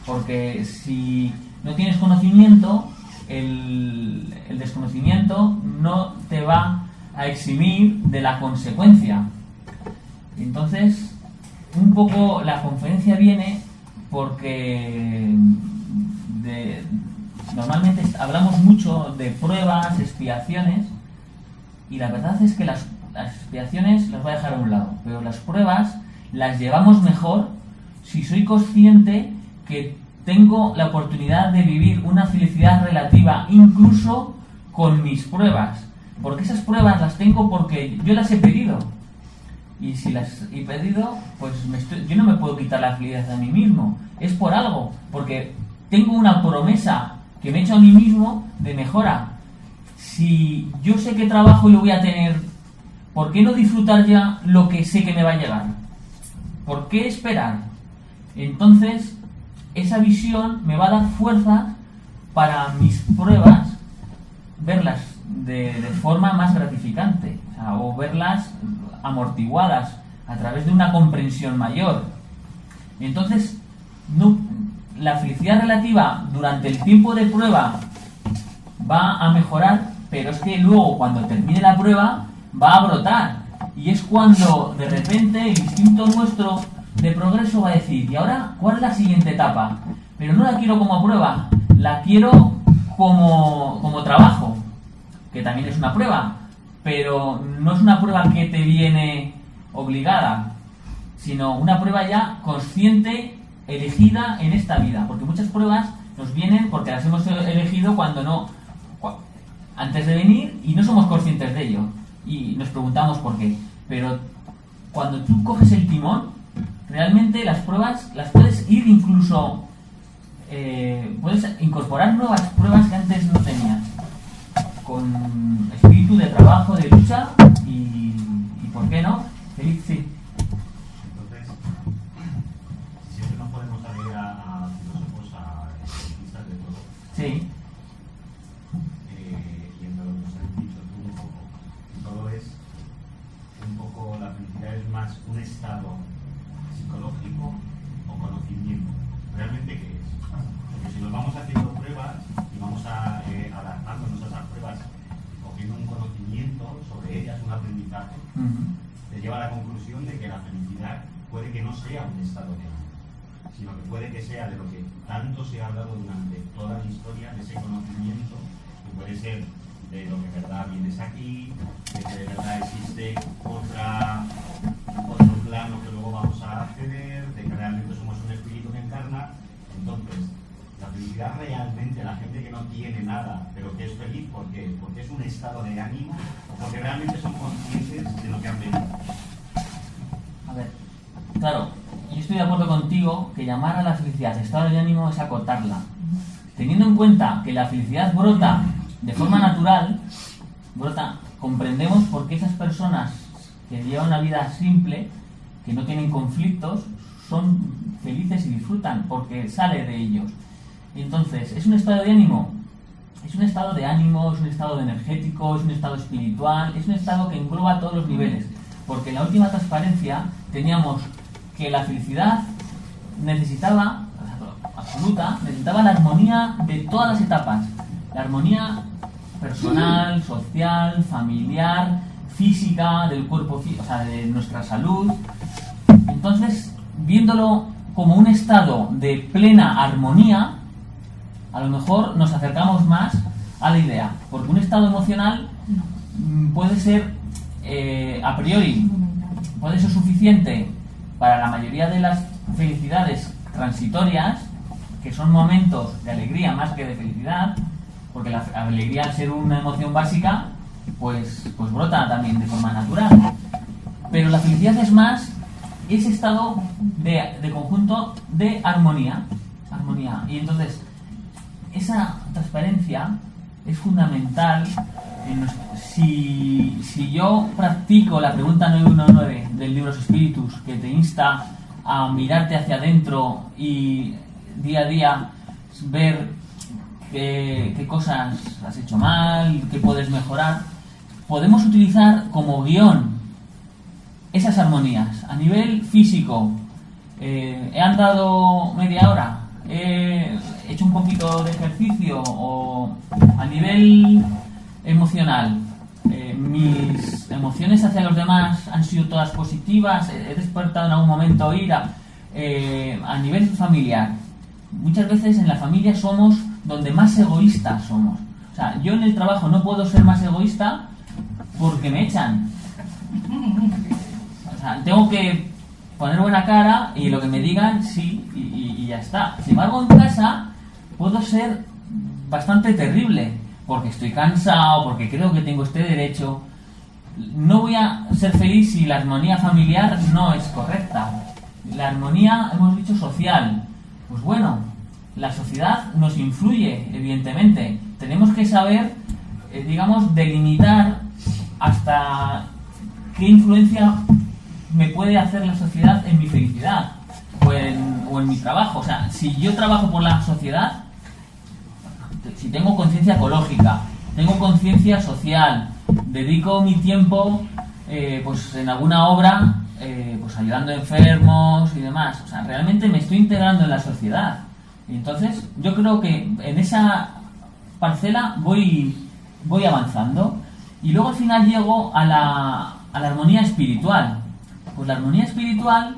porque si no tienes conocimiento, el desconocimiento no te va a eximir de la consecuencia. Entonces, un poco la conferencia viene porque normalmente hablamos mucho de pruebas, expiaciones, y la verdad es que las expiaciones las voy a dejar a un lado, pero las pruebas las llevamos mejor si soy consciente que tengo la oportunidad de vivir una felicidad relativa incluso con mis pruebas, porque esas pruebas las tengo porque yo las he pedido, y si las he pedido, pues yo no me puedo quitar la felicidad a mí mismo, es por algo, porque tengo una promesa que me he hecho a mí mismo de mejora. Si yo sé que trabajo y lo voy a tener, ¿por qué no disfrutar ya lo que sé que me va a llegar? ¿Por qué esperar? Entonces, esa visión me va a dar fuerza para mis pruebas, verlas de forma más gratificante, o verlas amortiguadas a través de una comprensión mayor. Entonces, la felicidad relativa durante el tiempo de prueba va a mejorar, pero es que luego cuando termine la prueba va a brotar, y es cuando de repente el instinto nuestro de progreso va a decir, ¿y ahora cuál es la siguiente etapa? Pero no la quiero como prueba, la quiero como trabajo, que también es una prueba, pero no es una prueba que te viene obligada, sino una prueba ya consciente, elegida en esta vida, porque muchas pruebas nos vienen porque las hemos elegido antes de venir y no somos conscientes de ello y nos preguntamos por qué. Pero cuando tú coges el timón, realmente las pruebas las puedes ir incluso, puedes incorporar nuevas pruebas que antes no tenías, con espíritu de trabajo, de lucha y ¿por qué no? Feliz, sí. Entonces, siempre nos podemos salir a filósofos, a especialistas de todo. Sí. Y entre lo que nos has dicho tú un poco, todo es un poco, la felicidad es más un estado psicológico o conocimiento. ¿Realmente qué es? Porque si nos vamos haciendo pruebas y vamos adaptándonos a esas pruebas, cogiendo un conocimiento sobre ellas, un aprendizaje, te lleva a la conclusión de que la felicidad puede que no sea un estado de ánimo, sino que puede que sea de lo que tanto se ha hablado durante toda la historia, de ese conocimiento, que puede ser de lo que de verdad vienes aquí, de que de verdad existe otro plano que luego vamos a acceder, de que realmente somos un espíritu que encarna. Entonces, la felicidad realmente, la gente que no tiene nada, pero que es feliz, ¿por qué? Porque es un estado de ánimo o porque realmente son conscientes de lo que han venido. A ver, claro, yo estoy de acuerdo contigo que llamar a la felicidad estado de ánimo es acotarla. Teniendo en cuenta que la felicidad brota de forma natural, comprendemos por qué esas personas que llevan una vida simple, que no tienen conflictos, son felices y disfrutan, porque sale de ellos. Entonces, ¿es un estado de ánimo? Es un estado de ánimo, es un estado energético, es un estado espiritual, es un estado que engloba todos los niveles. Porque en la última transparencia teníamos que la felicidad necesitaba la armonía de todas las etapas. La armonía personal, social, familiar, física, del cuerpo, o sea, de nuestra salud. Entonces, viéndolo como un estado de plena armonía, a lo mejor nos acercamos más a la idea, porque un estado emocional puede ser, a priori, puede ser suficiente para la mayoría de las felicidades transitorias, que son momentos de alegría más que de felicidad, porque la alegría, al ser una emoción básica, pues brota también de forma natural. Pero la felicidad es más ese estado de conjunto de armonía. Y entonces, esa transparencia es fundamental. Si yo practico la pregunta 919 del libro Los Espíritus, que te insta a mirarte hacia adentro y día a día ver qué cosas has hecho mal, qué puedes mejorar, podemos utilizar como guión esas armonías. A nivel físico, he andado media hora, he hecho un poquito de ejercicio, o a nivel emocional, mis emociones hacia los demás han sido todas positivas, he despertado en algún momento ira. A nivel familiar, muchas veces en la familia somos donde más egoístas somos. O sea, yo en el trabajo no puedo ser más egoísta porque me echan. O sea, tengo que poner buena cara y lo que me digan, sí, y ya está. Sin embargo, en casa puedo ser bastante terrible porque estoy cansado, porque creo que tengo este derecho. No voy a ser feliz si la armonía familiar no es correcta. La armonía, hemos dicho, social. Pues bueno, la sociedad nos influye, evidentemente. Tenemos que saber, delimitar hasta qué influencia me puede hacer la sociedad en mi felicidad o en mi trabajo. O sea, si yo trabajo por la sociedad, si tengo conciencia ecológica, tengo conciencia social, dedico mi tiempo pues en alguna obra, pues ayudando a enfermos y demás. O sea, realmente me estoy integrando en la sociedad. Y entonces yo creo que en esa parcela voy avanzando. Y luego al final llego a la armonía espiritual. Pues la armonía espiritual,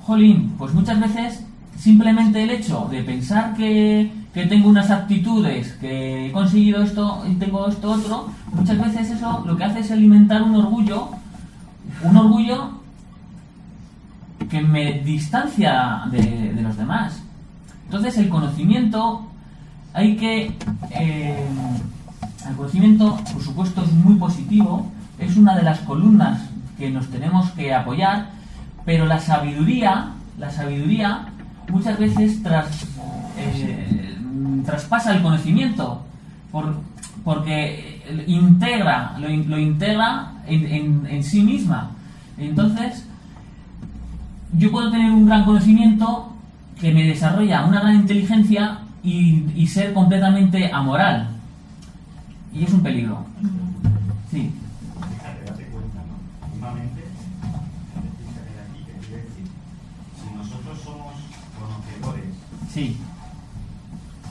jolín, pues muchas veces simplemente el hecho de pensar que que tengo unas aptitudes, que he conseguido esto y tengo esto otro, muchas veces eso lo que hace es alimentar un orgullo que me distancia de los demás. Entonces el conocimiento el conocimiento, por supuesto, es muy positivo, es una de las columnas que nos tenemos que apoyar, pero la sabiduría muchas veces traspasa el conocimiento, porque lo integra en sí misma. Entonces, yo puedo tener un gran conocimiento que me desarrolla una gran inteligencia y ser completamente amoral. Y es un peligro. Sí. Date cuenta, ¿no? Últimamente, aquí, que quiere decir, si nosotros somos conocedores Sí.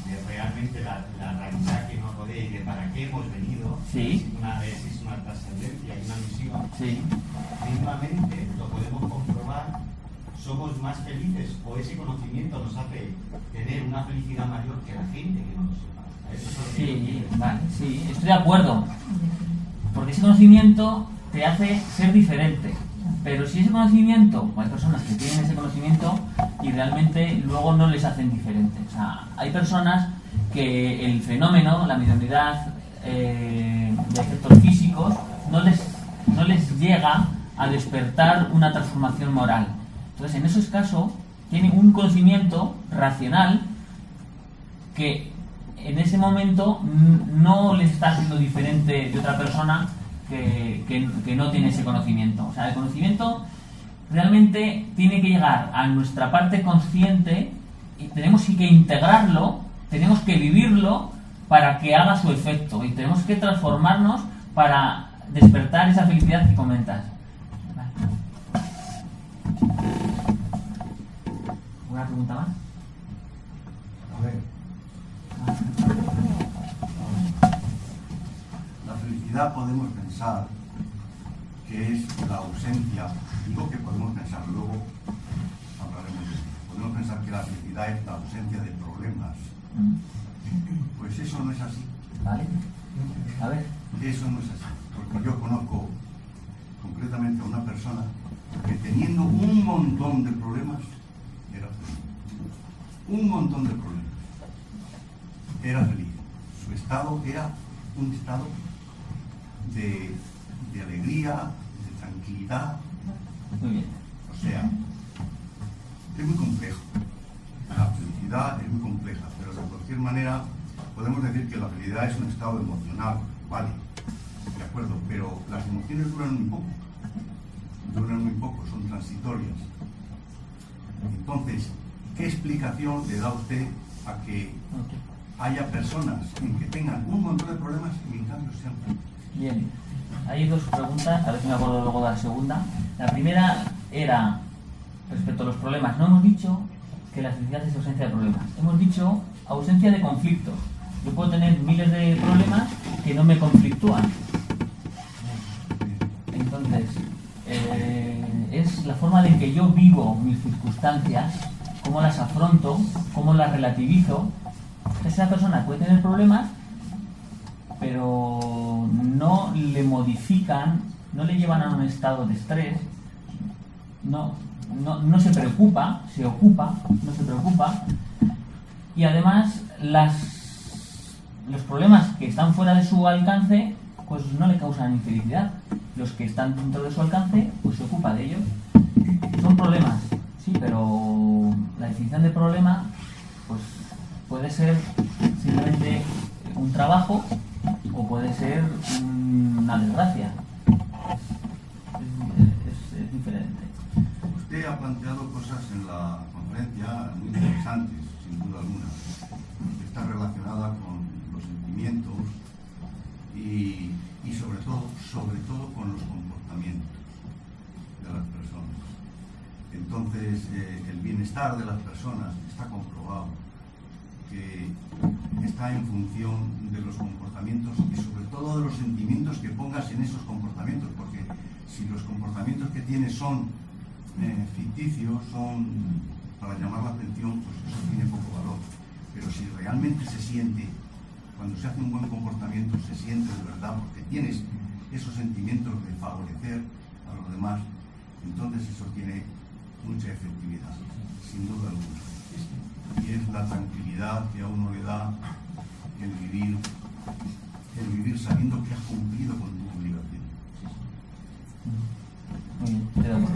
de realmente la realidad que nos rodea y de para qué hemos venido, Sí. existe una trascendencia y una misión, Sí. mismamente lo podemos comprobar, somos más felices o ese conocimiento nos hace tener una felicidad mayor que la gente que no lo sepa. Eso es lo que yo Sí, quiero. vale, sí, estoy de acuerdo. Porque ese conocimiento te hace ser diferente. Pero si ese conocimiento, o hay personas que tienen ese conocimiento y realmente luego no les hacen diferentes. O sea, hay personas que el fenómeno, la mediunidad de efectos físicos, no les llega a despertar una transformación moral. Entonces, en esos casos, tienen un conocimiento racional que en ese momento no les está haciendo diferente de otra persona que no tiene ese conocimiento. O sea, el conocimiento realmente tiene que llegar a nuestra parte consciente y tenemos que integrarlo, tenemos que vivirlo para que haga su efecto y tenemos que transformarnos para despertar esa felicidad que comentas. Vale. ¿Una pregunta más? A ver. La felicidad podemos pensar que es la ausencia, digo que podemos pensar, luego hablaremos de eso. Podemos pensar que la felicidad es la ausencia de problemas. Pues eso no es así. Vale. A ver. Eso no es así. Porque yo conozco concretamente a una persona que teniendo un montón de problemas, era feliz. Un montón de problemas. Era feliz. Su estado era un estado de alegría, de tranquilidad. Muy bien. O sea, es muy complejo. La felicidad es muy compleja, pero de cualquier manera podemos decir que la felicidad es un estado emocional, vale, de acuerdo, pero las emociones duran muy poco, son transitorias. Entonces, ¿qué explicación le da usted a que haya personas que tengan un montón de problemas y en cambio sean felices? Bien. Hay dos preguntas, a ver si me acuerdo luego de la segunda. La primera era respecto a los problemas. No hemos dicho que la felicidad es ausencia de problemas. Hemos dicho ausencia de conflictos. Yo puedo tener miles de problemas que no me conflictúan. Entonces, es la forma en que yo vivo mis circunstancias, cómo las afronto, cómo las relativizo. Esa persona puede tener problemas, pero no le modifican, no le llevan a un estado de estrés, no se preocupa, se ocupa, no se preocupa, y además los problemas que están fuera de su alcance pues no le causan infelicidad. Los que están dentro de su alcance pues se ocupa de ellos. Son problemas, sí, pero la definición de problema pues puede ser simplemente un trabajo o puede ser una desgracia. Es diferente. Usted ha planteado cosas en la conferencia muy interesantes, sin duda alguna, que está relacionada con los sentimientos y sobre todo con los comportamientos de las personas. Entonces, el bienestar de las personas está comprobado que está en función de los comportamientos y sobre todo de los sentimientos que pongas en esos comportamientos, porque si los comportamientos que tienes son ficticios, son para llamar la atención, pues eso tiene poco valor. Pero si realmente se siente, cuando se hace un buen comportamiento, se siente de verdad, porque tienes esos sentimientos de favorecer a los demás, entonces eso tiene mucha efectividad, sin duda alguna. Y es la tranquilidad que a uno le da el vivir sabiendo que has cumplido con tu obligación. Muy bien, te damos.